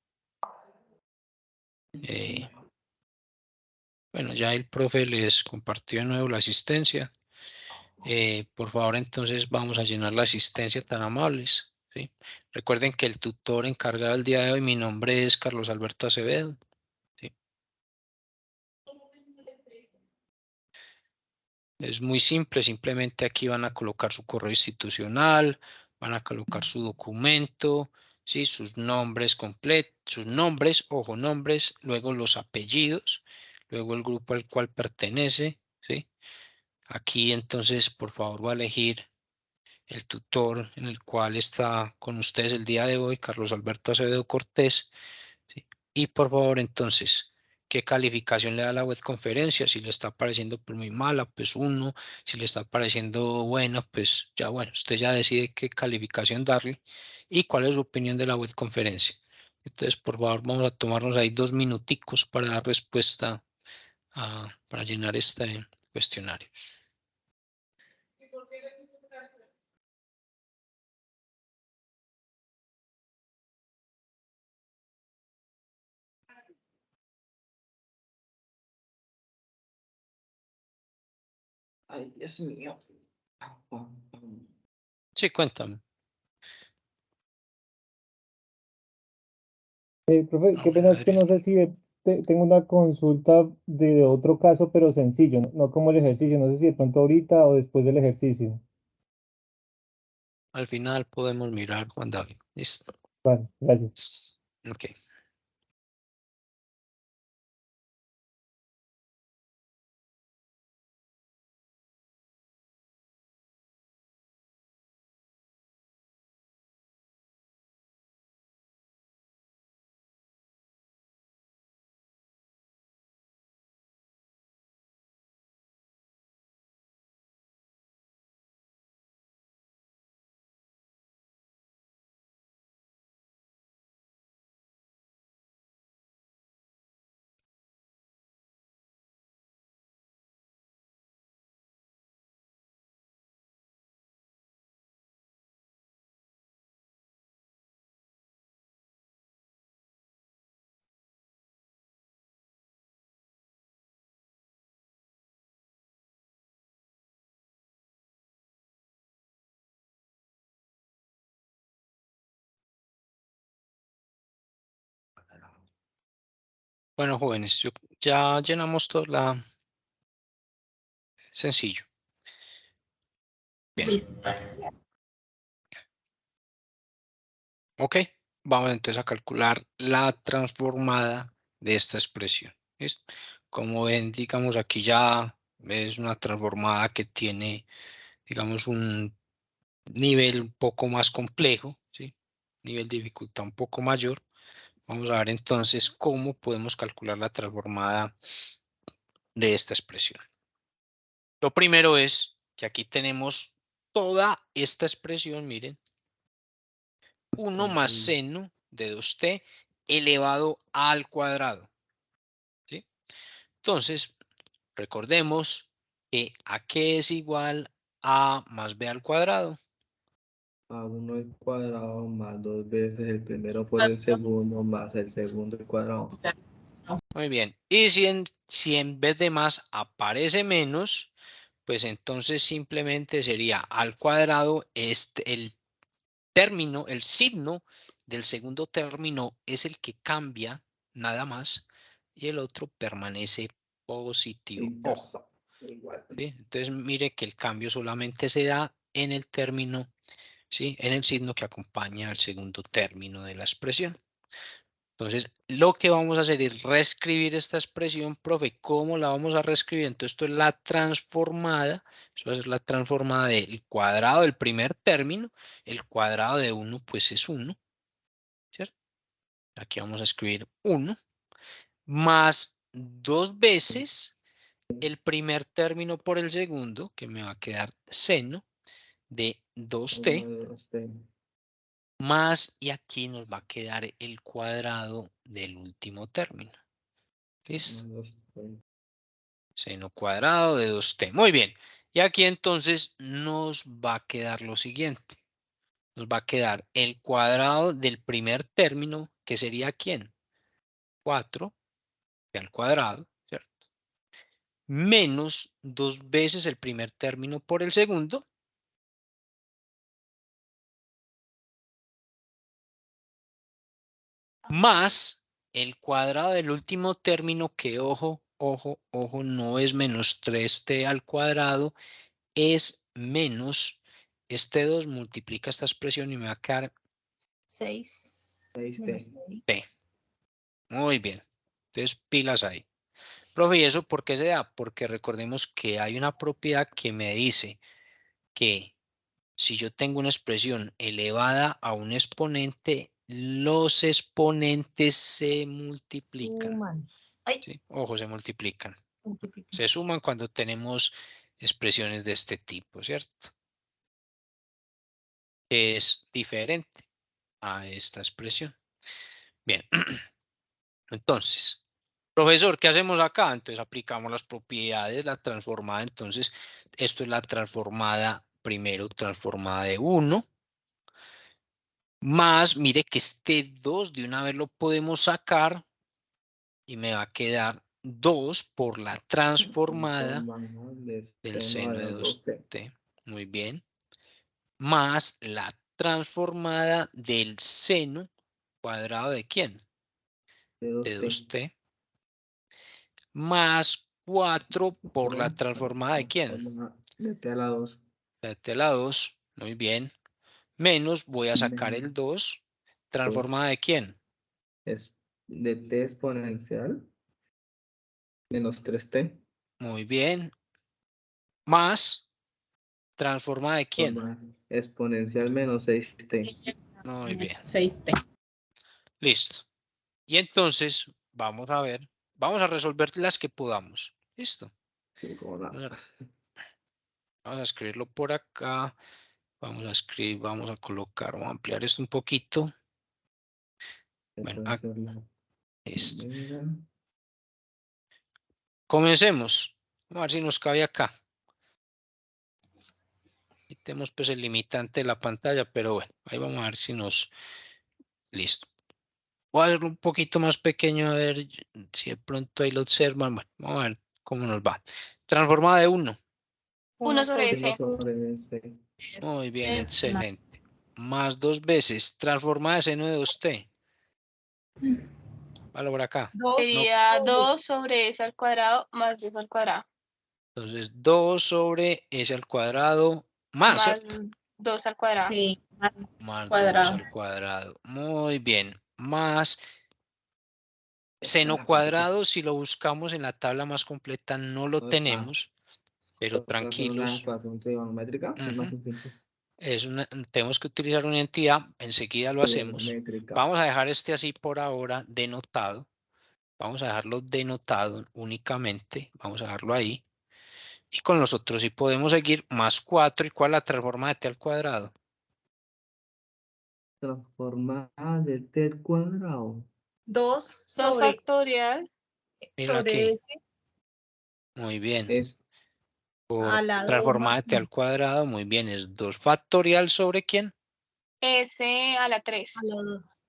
Bueno, ya el profe les compartió de nuevo la asistencia. Por favor, entonces vamos a llenar la asistencia tan amables. ¿Sí? Recuerden que el tutor encargado el día de hoy, mi nombre es Carlos Alberto Acevedo. ¿Sí? Es muy simple, simplemente aquí van a colocar su correo institucional, van a colocar su documento, ¿sí? Sus nombres completos, sus nombres, ojo, nombres, luego los apellidos, luego el grupo al cual pertenece, ¿sí? Aquí entonces, por favor, va a elegir el tutor en el cual está con ustedes el día de hoy, Carlos Alberto Acevedo Cortés, ¿sí? Y por favor, entonces, ¿qué calificación le da la web conferencia? Si le está pareciendo pues, muy mala, pues 1. Si le está pareciendo buena, pues ya bueno, usted ya decide qué calificación darle y cuál es su opinión de la web conferencia. Entonces, por favor, vamos a tomarnos ahí 2 minuticos para dar respuesta para llenar este cuestionario. Ay, Dios mío. Sí, cuéntame. Profe, qué pena, es que no sé si tengo una consulta de otro caso, pero sencillo, no como el ejercicio. No sé si de pronto ahorita o después del ejercicio. Al final podemos mirar, Juan David. Listo. Vale, gracias. Ok. Bueno, jóvenes, ya llenamos todo sencillo. Bien. Listo. Ok, vamos entonces a calcular la transformada de esta expresión. ¿Listo? Como ven, digamos aquí ya es una transformada que tiene, digamos, un nivel un poco más complejo, ¿sí? Nivel de dificultad un poco mayor. Vamos a ver entonces cómo podemos calcular la transformada de esta expresión. Lo primero es que aquí tenemos toda esta expresión, miren, 1 más seno de 2t elevado al cuadrado. ¿Sí? Entonces, recordemos que ¿a qué es igual a más b al cuadrado? A 1 al cuadrado más 2 veces el primero por el segundo más el segundo al cuadrado. Muy bien. Y si en vez de más aparece menos, pues entonces simplemente sería al cuadrado el término, el signo del segundo término es el que cambia nada más y el otro permanece positivo. Ojo. ¿Sí? Entonces mire que el cambio solamente se da en el término, ¿sí? En el signo que acompaña al segundo término de la expresión. Entonces, lo que vamos a hacer es reescribir esta expresión, profe. ¿Cómo la vamos a reescribir? Entonces, esto es la transformada. Eso es la transformada del cuadrado del primer término. El cuadrado de 1, pues es 1. ¿Cierto? Aquí vamos a escribir 1. Más 2 veces el primer término por el segundo, que me va a quedar seno de 2t. Más, y aquí nos va a quedar el cuadrado del último término. ¿Listo? Seno cuadrado de 2t. Muy bien. Y aquí entonces nos va a quedar lo siguiente. Nos va a quedar el cuadrado del primer término, que sería ¿quién? 4 al cuadrado, ¿cierto? Menos 2 veces el primer término por el segundo. Más el cuadrado del último término, que ojo, no es menos 3t al cuadrado, es menos este 2 multiplica esta expresión y me va a quedar 6t. Muy bien. Entonces, pilas ahí. Profe, ¿y eso por qué se da? Porque recordemos que hay una propiedad que me dice que si yo tengo una expresión elevada a un exponente, los exponentes se multiplican. ¿Sí? Ojo, se multiplican. Se suman cuando tenemos expresiones de este tipo, ¿cierto? Es diferente a esta expresión. Bien. Entonces, profesor, ¿qué hacemos acá? Entonces aplicamos las propiedades, la transformada. Entonces, esto es la transformada, primero transformada de 1. Más, mire que este 2 de una vez lo podemos sacar y me va a quedar 2 por la transformada del seno de 2t. Muy bien. Más la transformada del seno cuadrado de ¿quién? De 2t. Más 4 por la transformada de ¿quién? De t a la 2. De t a la 2. Muy bien. Menos voy a sacar el 2. ¿Transformada de quién? Es de t exponencial menos 3t. Muy bien. Más transformada de quién? Exponencial menos 6t. Muy bien. 6t. Listo. Y entonces vamos a ver, vamos a resolver las que podamos. ¿Listo? Vamos a escribirlo por acá. Vamos a escribir, vamos a colocar, vamos a ampliar esto un poquito. Bueno, listo. Comencemos. Vamos a ver si nos cabe acá. Quitemos pues el limitante de la pantalla, pero bueno, ahí vamos a ver si nos... Listo. Voy a hacerlo un poquito más pequeño, a ver si de pronto ahí lo observan. Bueno, vamos a ver cómo nos va. Transformada de 1. 1 sobre S. Muy bien, excelente. Más 2 veces. Transformada de seno de 2t. Hágalo por acá. Sería 2 sobre S al cuadrado más 2 al cuadrado. Entonces, 2 sobre S al cuadrado más, Más ¿cierto? 2 al cuadrado. Sí, más Más 2 cuadrado. al cuadrado. Muy bien. Más seno cuadrado, si lo buscamos en la tabla más completa, no lo No está. tenemos, pero Toca hacer una tranquilos. ecuación trigonométrica, es más sencillo. Tenemos que utilizar una entidad, enseguida lo hacemos. Trigonométrica. Vamos a dejar este así por ahora denotado. Vamos a dejarlo denotado únicamente. Vamos a dejarlo ahí. Y con los otros sí podemos seguir. Más 4. ¿Y cuál es la transforma de t al cuadrado? Transformada de t al cuadrado. 2 2 sobre, factorial. Mira sobre aquí. S Muy bien. Es Por a la 2 transformada más de t al cuadrado. Muy bien. Es 2 factorial sobre quién. S a la 3.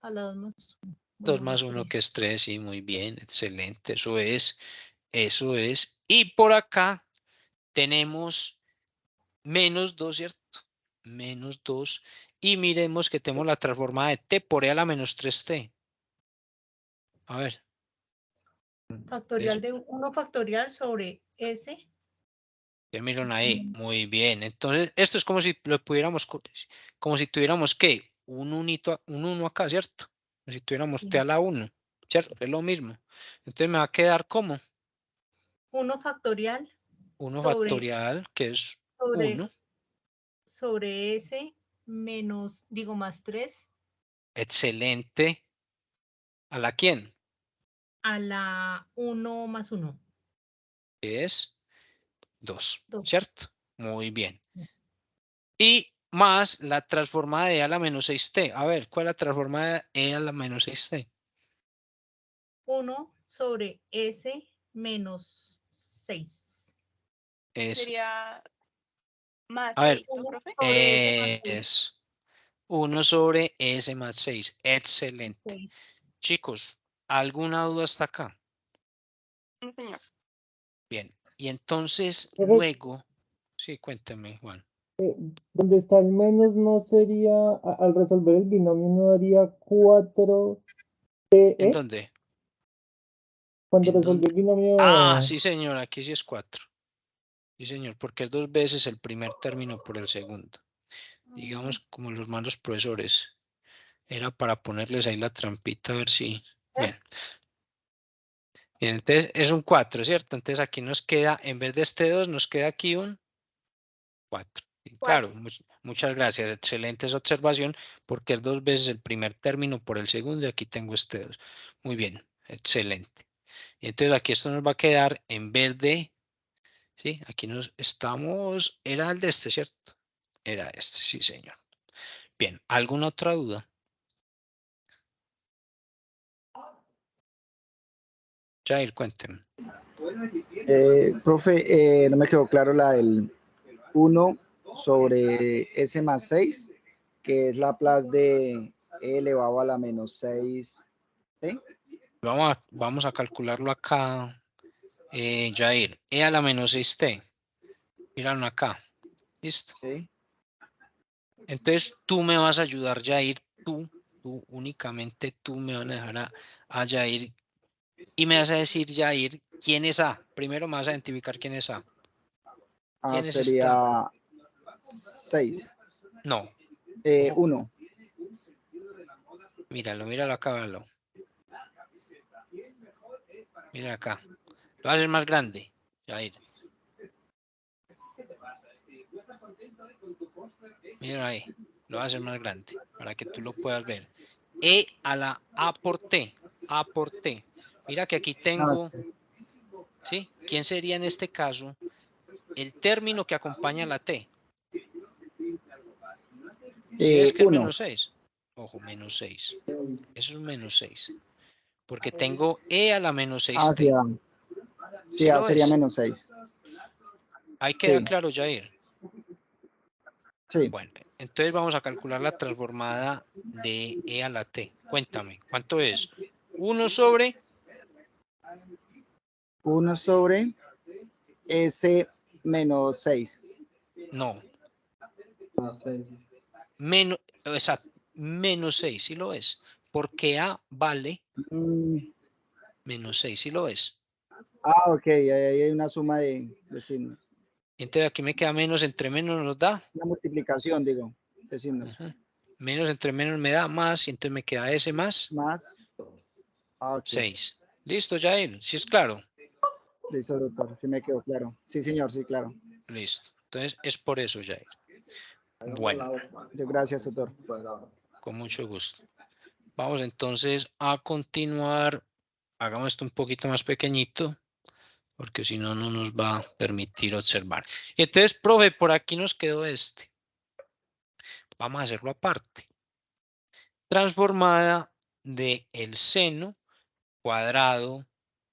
a la 2 más 2 bueno, más la 1 3. que es 3. Sí, muy bien. Excelente. Eso es. Eso es. Y por acá tenemos menos 2, ¿cierto? Menos 2. Y miremos que tenemos la transformada de t por e a la menos 3t. A ver. Factorial de 1 factorial sobre S. Ya miran ahí. Muy bien. Entonces, esto es como si lo pudiéramos, como si tuviéramos que un 1 acá, ¿cierto? Como si tuviéramos t a la 1, ¿cierto? Es lo mismo. Entonces me va a quedar como 1 factorial 1 sobre, factorial, que es sobre, 1. sobre S menos, digo, más 3 Excelente. ¿A la quién? a la 1 más 1. Que es 2, 2. ¿cierto? Muy bien. Y más la transformada de e a la menos 6t. A ver, ¿cuál es la transformada de e a la menos 6t? 1 sobre S menos 6. Es, Sería más a ver, 6, ¿no, profe? Sobre S más 6. es 1 sobre s más 6. Excelente. 6. Chicos, ¿alguna duda hasta acá? No, señor. Bien. Y entonces, Profe, luego, sí, cuéntame, Juan. donde está el menos no sería, al resolver el binomio no daría 4TE. ¿En dónde? Cuando ¿En resolví dónde? el binomio. Ah, sí, señor, aquí sí es 4. Sí, señor, porque es 2 veces el primer término por el segundo. Digamos, como los malos profesores. Era para ponerles ahí la trampita a ver si... Bien. Bien, entonces es un 4, ¿cierto? Entonces aquí nos queda, en vez de este 2, nos queda aquí un 4. Claro, muchas gracias. Excelente esa observación, porque es 2 veces el primer término por el segundo y aquí tengo este 2. Muy bien, excelente. Y entonces aquí esto nos va a quedar en vez de... Sí, aquí nos estamos... Era el de este, ¿cierto? Era este, sí, señor. Bien, ¿alguna otra duda? Jair, cuénteme. Profe, no me quedó claro la del 1 sobre S más 6, que es la plus de E elevado a la menos 6. ¿Sí? Vamos a calcularlo acá, Jair. E a la menos 6t. Míralo acá. ¿Listo? Sí. Entonces tú me vas a ayudar, Jair. Tú únicamente tú me vas a dejar a Jair. Y me vas a decir, Jair, ¿quién es A? Primero me vas a identificar quién es A. ¿Quién es este A? Sería 6. No. 1. Míralo acá, véalo. Mira acá. Lo vas a hacer más grande, Jair. Mira ahí. Lo vas a hacer más grande para que tú lo puedas ver. E a la A por T. A por T. Mira que aquí tengo, ¿sí? ¿Quién sería en este caso el término que acompaña a la T? Si es que es 1. menos 6. Ojo, menos 6. Eso es menos 6. Porque tengo E a la menos 6T. Sí, A sería menos 6. Ahí queda claro, Jair. Sí. Bueno, entonces vamos a calcular la transformada de E a la T. Cuéntame, ¿cuánto es? 1 sobre 1 sobre S menos 6. No. Más 6. Menos 6, ¿sí lo es? Porque A vale menos 6, ¿sí lo ves? Ah, ok, ahí hay una suma de signos. Entonces aquí me queda menos entre menos nos da. Una multiplicación, digo, de signos. Menos entre menos me da más, y entonces me queda S más. Más. Ah, ok. 6. Listo, Jair, ¿sí es claro? Listo, doctor, sí me quedó claro. Sí, señor, sí, claro. Listo. Entonces es por eso, Jair. Bueno. Gracias, doctor. Con mucho gusto. Vamos entonces a continuar. Hagamos esto un poquito más pequeñito, porque si no, no nos va a permitir observar. Y entonces, profe, por aquí nos quedó este. Vamos a hacerlo aparte. Transformada de el seno cuadrado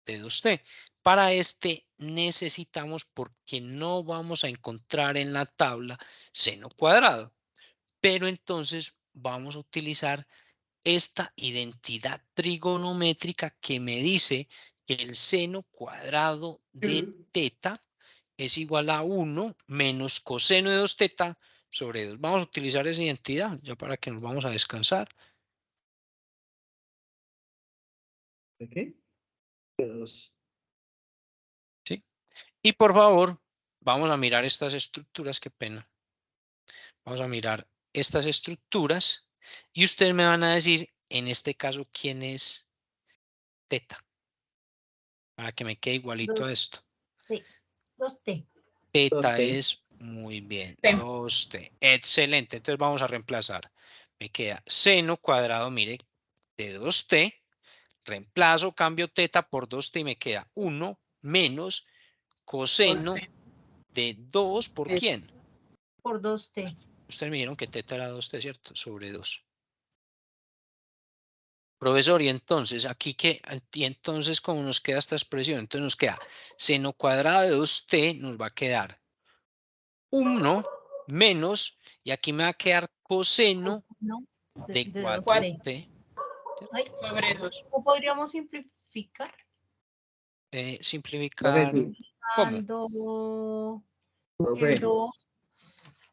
de 2t. Para este necesitamos, porque no vamos a encontrar en la tabla seno cuadrado, pero entonces vamos a utilizar esta identidad trigonométrica que me dice que el seno cuadrado de teta es igual a 1 menos coseno de 2 teta sobre 2. Vamos a utilizar esa identidad ya para que nos vamos a descansar. ¿De qué? ¿Sí? Y por favor, vamos a mirar estas estructuras, qué pena. Vamos a mirar estas estructuras y ustedes me van a decir, en este caso, quién es teta, para que me quede igualito a esto. Sí, 2T. Teta es muy bien, 2t. Excelente, entonces vamos a reemplazar. Me queda seno cuadrado, mire, de 2t. Reemplazo, cambio teta por 2t y me queda 1 menos coseno de 2, ¿por quién? Por 2T. Ustedes me dijeron que teta era 2t, ¿cierto? Sobre 2. Profesor, y entonces, aquí que, y entonces, ¿cómo nos queda esta expresión? Entonces nos queda seno cuadrado de 2t, nos va a quedar 1 menos, y aquí me va a quedar coseno de 4t. Ay, sobre 2. ¿O podríamos simplificar? Simplificar, ¿cómo? El 2.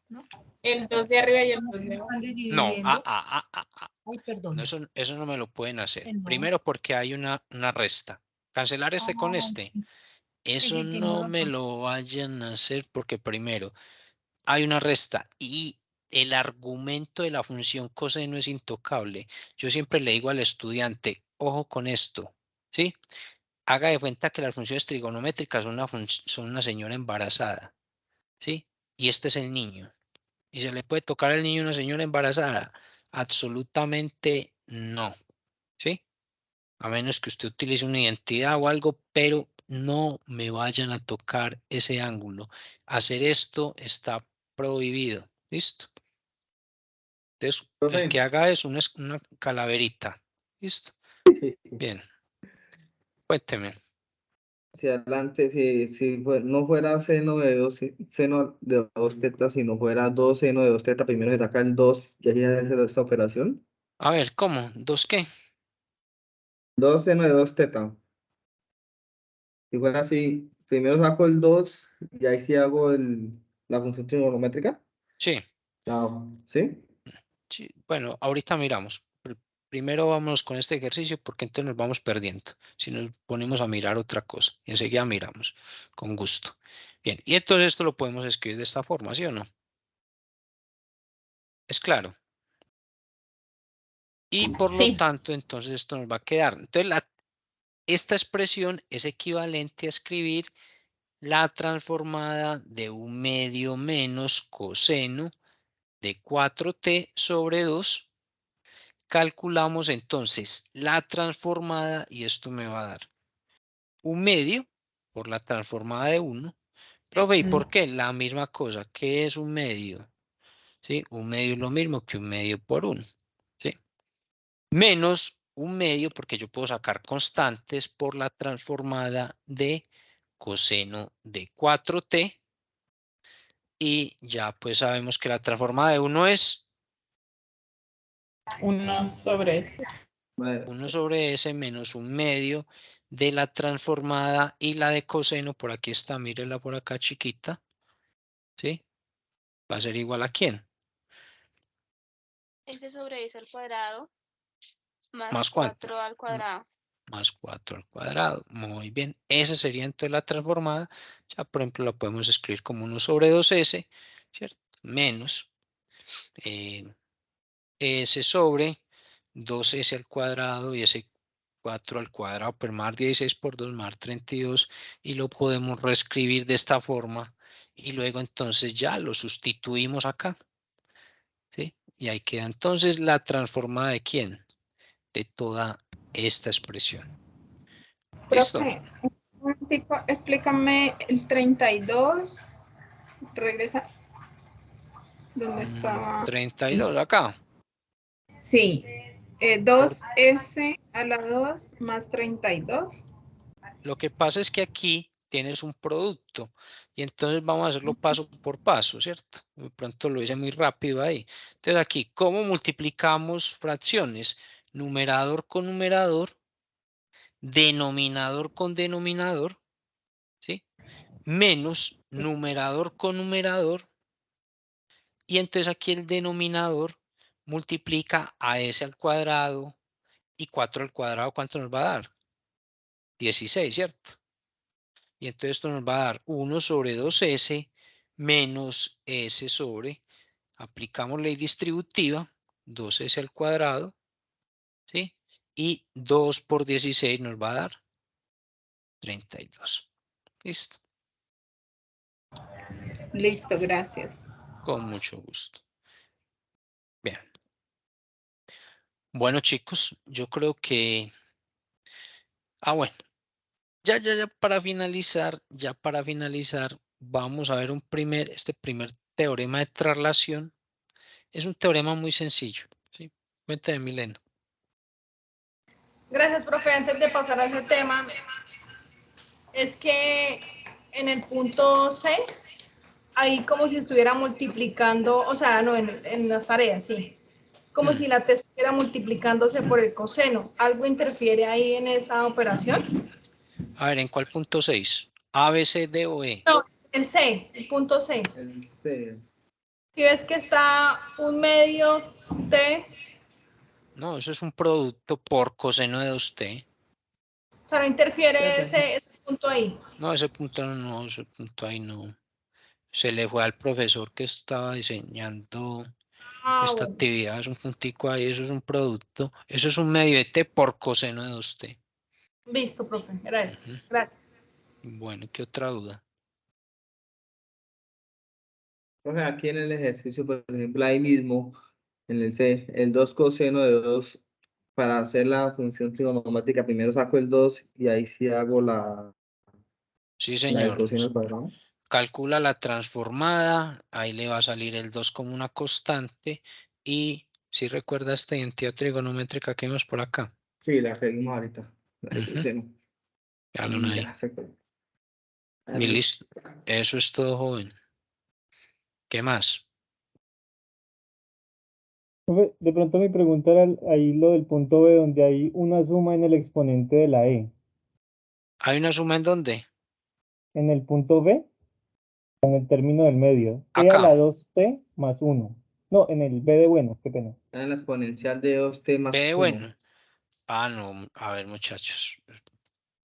¿No? El 2 de arriba y el 2 de abajo. No, Ay, perdón. no, eso no me lo pueden hacer. No. Primero porque hay una resta. Cancelar este con este. Eso no me lo vayan a hacer porque primero hay una resta y el argumento de la función coseno es intocable. Yo siempre le digo al estudiante, ojo con esto, ¿sí? Haga de cuenta que las funciones trigonométricas son una señora embarazada, ¿sí? Y este es el niño. ¿Y se le puede tocar al niño a una señora embarazada? Absolutamente no, ¿sí? A menos que usted utilice una identidad o algo, pero no me vayan a tocar ese ángulo. Hacer esto está prohibido, ¿listo? Entonces, el que haga eso es una calaverita, ¿listo? Bien, cuénteme. Si adelante, no fuera seno de 2 tetas, si no fuera 2 seno de 2 tetas, primero se saca el 2 y ahí hace esta operación. A ver, ¿cómo? ¿2 qué? 2 seno de 2 tetas. Si fuera así, primero saco el 2 y ahí sí hago la función trigonométrica. Sí. ¿Sí? Sí, bueno, ahorita miramos. Primero vamos con este ejercicio porque entonces nos vamos perdiendo. Si nos ponemos a mirar otra cosa y enseguida miramos con gusto. Bien, y entonces esto lo podemos escribir de esta forma, ¿sí o no? ¿Es claro? Y por lo tanto, entonces esto nos va a quedar. Entonces, esta expresión es equivalente a escribir la transformada de 1/2 menos coseno de 4t sobre 2. Calculamos entonces la transformada y esto me va a dar 1/2 por la transformada de 1. Profe, ¿y por qué? La misma cosa. ¿Qué es 1/2? ¿Sí? 1/2 es lo mismo que 1/2 por 1. ¿Sí? Menos 1/2 porque yo puedo sacar constantes por la transformada de coseno de 4t. Y ya pues sabemos que la transformada de 1 es 1 sobre S. 1 sobre S menos 1/2 de la transformada y la de coseno, por aquí está, mírenla por acá chiquita, ¿sí? Va a ser igual a ¿quién? S sobre S al cuadrado más ¿Más cuánto? 4 al cuadrado. más 4 al cuadrado. Muy bien. Esa sería entonces la transformada. Ya, por ejemplo, la podemos escribir como 1 sobre 2s, ¿cierto? Menos s sobre 2s al cuadrado y ese 4 al cuadrado, pero más 16 por 2 más 32, y lo podemos reescribir de esta forma y luego entonces ya lo sustituimos acá, ¿sí? Y ahí queda entonces la transformada de ¿quién? De toda esta expresión. ¿Listo? Profe, un momentico, explícame el 32. Regresa. ¿Dónde estaba? 32 acá. Sí. 2s a la 2 más 32. Lo que pasa es que aquí tienes un producto y entonces vamos a hacerlo paso por paso, ¿cierto? De pronto lo hice muy rápido ahí. Entonces aquí, ¿cómo multiplicamos fracciones? Numerador con numerador, denominador con denominador, ¿sí? Menos numerador con numerador, y entonces aquí el denominador multiplica a s al cuadrado y 4 al cuadrado, ¿cuánto nos va a dar? 16, ¿cierto? Y entonces esto nos va a dar 1 sobre 2s menos s sobre, aplicamos ley distributiva, 2s al cuadrado, ¿sí? Y 2 por 16 nos va a dar 32. Listo. Listo, gracias. Con mucho gusto. Bien. Bueno, chicos, yo creo que... bueno. Ya para finalizar, vamos a ver este primer teorema de traslación. Es un teorema muy sencillo, ¿sí? Cuéntame, Milena. Gracias, profe. Antes de pasar a ese tema, es que en el punto C, ahí como si estuviera multiplicando, o sea, no, en las tareas, sí. Como si la T estuviera multiplicándose por el coseno. ¿Algo interfiere ahí en esa operación? A ver, ¿en cuál punto 6? ¿A, B, C, D o E? No, el C, el punto C. El C. Si ves que está un medio T. No, eso es un producto por coseno de 2T. O sea, no interfiere ese punto ahí. No, ese punto ahí no. Se le fue al profesor que estaba diseñando esta Bueno. actividad. Es un puntico ahí, eso es un producto. Eso es un medio de T por coseno de 2T. Listo, profe. Era eso. Gracias. Bueno, ¿qué otra duda? Profe, aquí en el ejercicio, por ejemplo, ahí mismo, en el C, el 2 coseno de 2, para hacer la función trigonométrica, primero saco el 2 y ahí sí hago la Sí, del señor. coseno al cuadrado. Calcula la transformada, ahí le va a salir el 2 como una constante y si recuerda esta identidad trigonométrica que vemos por acá. Sí, la seguimos ahorita. El coseno. Ya lo hay. Y listo. Eso es todo, joven. ¿Qué más? Profe, de pronto mi pregunta era ahí lo del punto B, donde hay una suma en el exponente de la E. ¿Hay una suma en dónde? En el punto B, en el término del medio. E a Acá. la 2t más 1. No, en el B de bueno, qué pena. En la exponencial de 2t más 1. Bueno. No. A ver, muchachos.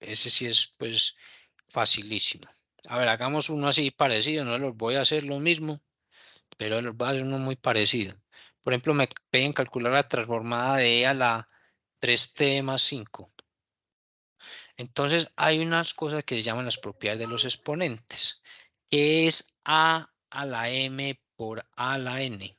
Ese sí es, pues, facilísimo. A ver, hagamos uno así parecido. No los voy a hacer lo mismo, pero los voy a hacer uno muy parecido. Por ejemplo, me piden calcular la transformada de E a la 3t más 5. Entonces, hay unas cosas que se llaman las propiedades de los exponentes, que es a la m por a la n.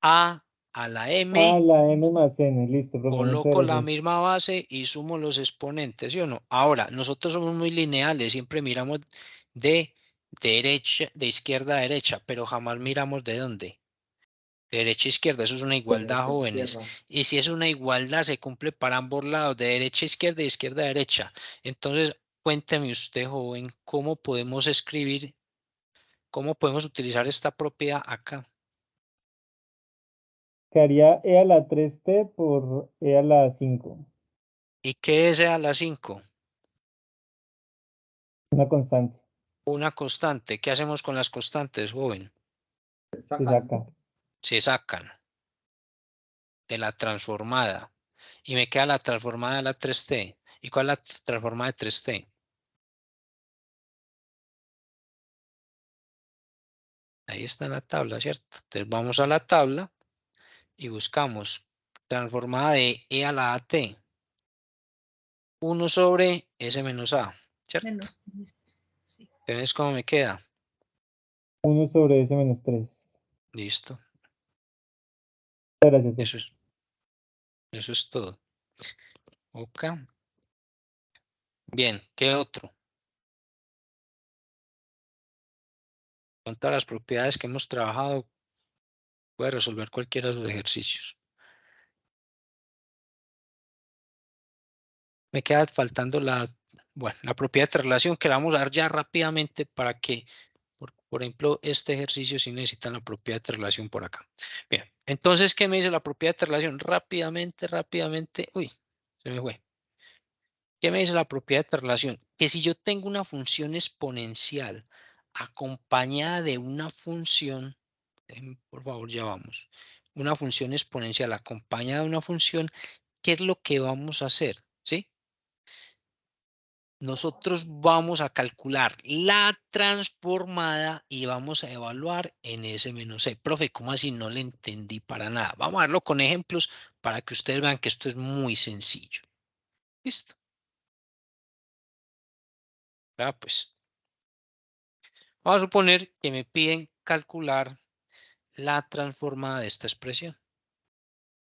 A la m. A la m más n, listo, profe. Coloco la misma base y sumo los exponentes, ¿sí o no? Ahora, nosotros somos muy lineales, siempre miramos de izquierda a derecha, pero jamás miramos de dónde. Derecha a izquierda, eso es una igualdad, jóvenes. Y si es una igualdad, se cumple para ambos lados, de derecha a izquierda y izquierda a derecha. Entonces, cuénteme usted, joven, ¿cómo podemos escribir, cómo podemos utilizar esta propiedad acá? Quedaría E a la 3t por E a la 5. ¿Y qué es E a la 5? Una constante. Una constante. ¿Qué hacemos con las constantes, joven? Se saca. Se sacan. de la transformada. Y me queda la transformada de la 3t. ¿Y cuál es la transformada de 3t? Ahí está en la tabla, ¿cierto? Entonces vamos a la tabla y buscamos transformada de e a la at. 1 sobre s menos a, ¿cierto? Menos 3. Sí. ¿Ves cómo me queda? 1 sobre S menos 3. Listo. Gracias. Eso es todo. Ok. Bien, ¿qué otro? Con todas las propiedades que hemos trabajado, puede resolver cualquiera de sus ejercicios. Me queda faltando la propiedad de traslación que la vamos a dar ya rápidamente para que, por ejemplo, este ejercicio sí necesitan la propiedad de traslación por acá. Bien, entonces, ¿qué me dice la propiedad de traslación? Rápidamente. Uy, se me fue. ¿Qué me dice la propiedad de traslación? Que si yo tengo una función exponencial acompañada de una función, por favor, ya vamos. Una función exponencial acompañada de una función, ¿qué es lo que vamos a hacer? ¿Sí? Nosotros vamos a calcular la transformada y vamos a evaluar en S menos C. Profe, ¿cómo así? No le entendí para nada. Vamos a verlo con ejemplos para que ustedes vean que esto es muy sencillo. ¿Listo? Pues. Vamos a suponer que me piden calcular la transformada de esta expresión.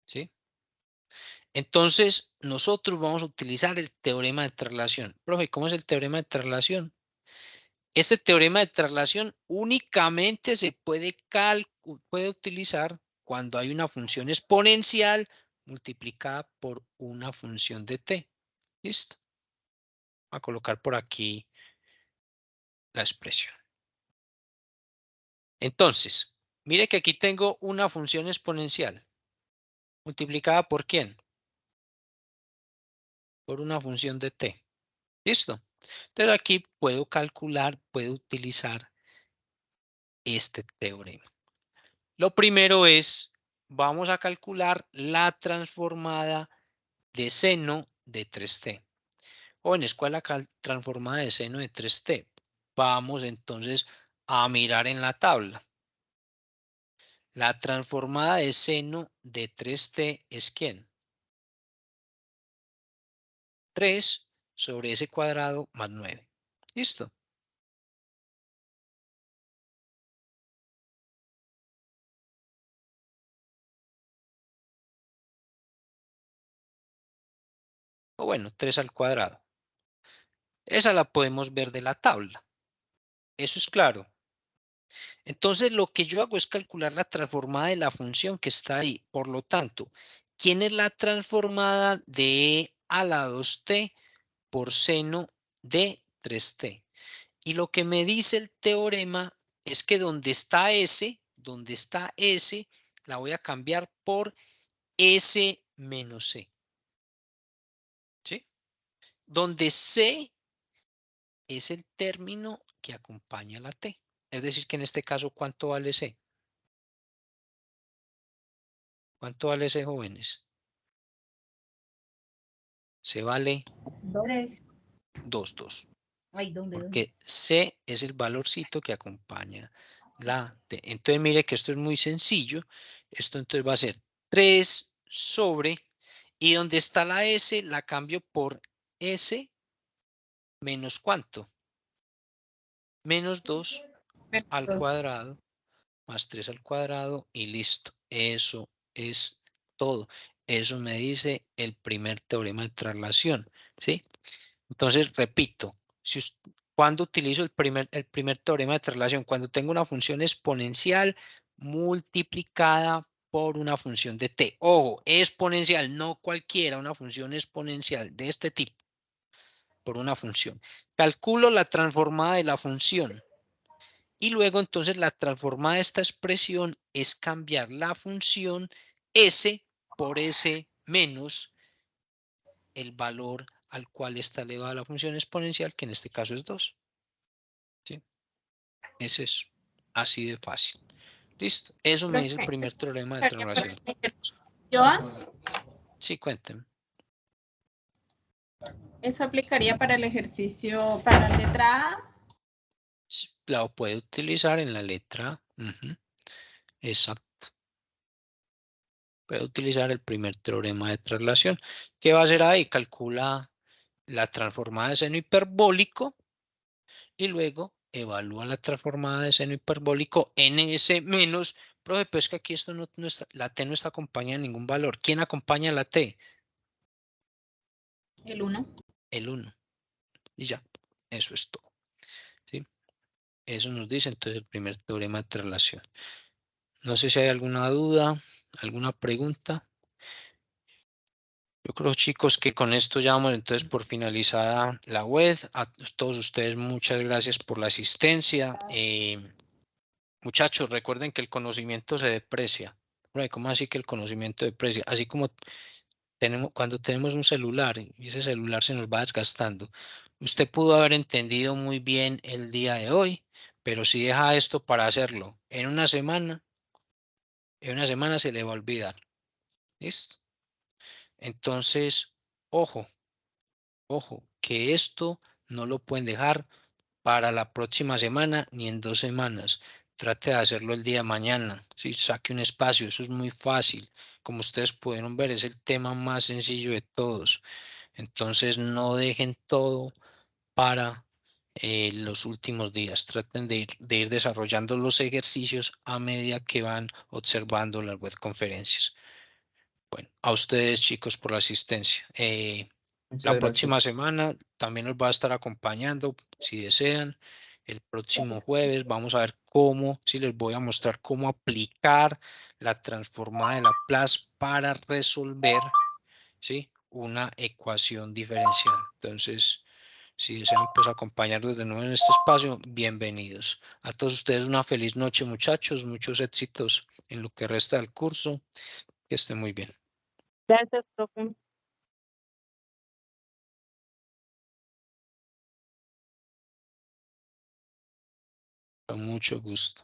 ¿Sí? Entonces, nosotros vamos a utilizar el teorema de traslación. Profe, ¿cómo es el teorema de traslación? Este teorema de traslación únicamente se puede utilizar cuando hay una función exponencial multiplicada por una función de t. ¿Listo? Voy a colocar por aquí la expresión. Entonces, mire que aquí tengo una función exponencial. ¿Multiplicada por quién? Por una función de t. ¿Listo? Entonces aquí puedo calcular, puedo utilizar este teorema. Lo primero es, vamos a calcular la transformada de seno de 3t. Jóvenes, ¿cuál es la transformada de seno de 3t? Vamos entonces a mirar en la tabla. La transformada de seno de 3t es ¿quién? 3 sobre s cuadrado más 9. ¿Listo? O bueno, 3 al cuadrado. Esa la podemos ver de la tabla. Eso es claro. Entonces, lo que yo hago es calcular la transformada de la función que está ahí. Por lo tanto, ¿quién es la transformada de e a la 2t por seno de 3t? Y lo que me dice el teorema es que donde está s, la voy a cambiar por s menos c. ¿Sí? Donde c es el término que acompaña a la t. Es decir, que en este caso, ¿cuánto vale c? ¿Cuánto vale c, jóvenes? C vale 2. Ay, ¿dónde? Porque C es el valorcito que acompaña la T. Entonces, mire que esto es muy sencillo. Esto entonces va a ser 3 sobre, y donde está la S, la cambio por S menos ¿cuánto? Menos 2 al cuadrado, más 3 al cuadrado, y listo. Eso es todo. Eso me dice el primer teorema de traslación, ¿sí? Entonces, repito, cuando utilizo el primer teorema de traslación, cuando tengo una función exponencial multiplicada por una función de t. Ojo, exponencial, no cualquiera, una función exponencial de este tipo, por una función. Calculo la transformada de la función. Y luego, entonces, la transformada de esta expresión es cambiar la función s por s menos el valor al cual está elevada la función exponencial, que en este caso es 2. ¿Sí? Es eso. Así de fácil. ¿Listo? Eso me dice el primer teorema de traslación. ¿Joan? Sí, cuénteme. ¿Eso aplicaría para el ejercicio, para la letra A? La puede utilizar en la letra A. Exacto. Puede utilizar el primer teorema de traslación. ¿Qué va a hacer ahí? Calcula la transformada de seno hiperbólico y luego evalúa la transformada de seno hiperbólico ns menos. Profe, pero es que aquí esto no está, la t no está acompañada de ningún valor. ¿Quién acompaña a la t? El 1. El 1. Y ya, eso es todo. ¿Sí? Eso nos dice entonces el primer teorema de traslación. No sé si hay alguna duda, alguna pregunta. Yo creo, chicos, que con esto ya vamos entonces por finalizada la web. A todos ustedes muchas gracias por la asistencia. Muchachos, recuerden que el conocimiento se deprecia. ¿Cómo así que el conocimiento deprecia? Así como cuando tenemos un celular y ese celular se nos va desgastando. Usted pudo haber entendido muy bien el día de hoy, pero si deja esto para hacerlo en una semana se le va a olvidar. ¿Listo? Entonces, ojo, que esto no lo pueden dejar para la próxima semana ni en 2 semanas. Trate de hacerlo el día de mañana. ¿Sí? Saque un espacio, eso es muy fácil. Como ustedes pudieron ver, es el tema más sencillo de todos. Entonces, no dejen todo para los últimos días. Traten de ir desarrollando los ejercicios a medida que van observando las web conferencias. Bueno, a ustedes, chicos, por la asistencia. La próxima semana también nos va a estar acompañando, si desean. El próximo jueves vamos a ver si les voy a mostrar cómo aplicar la transformada de Laplace para resolver, ¿sí?, una ecuación diferencial. Entonces, si desean pues acompañarnos de nuevo en este espacio, bienvenidos. A todos ustedes una feliz noche, muchachos. Muchos éxitos en lo que resta del curso. Que estén muy bien. Gracias, profe. Con mucho gusto.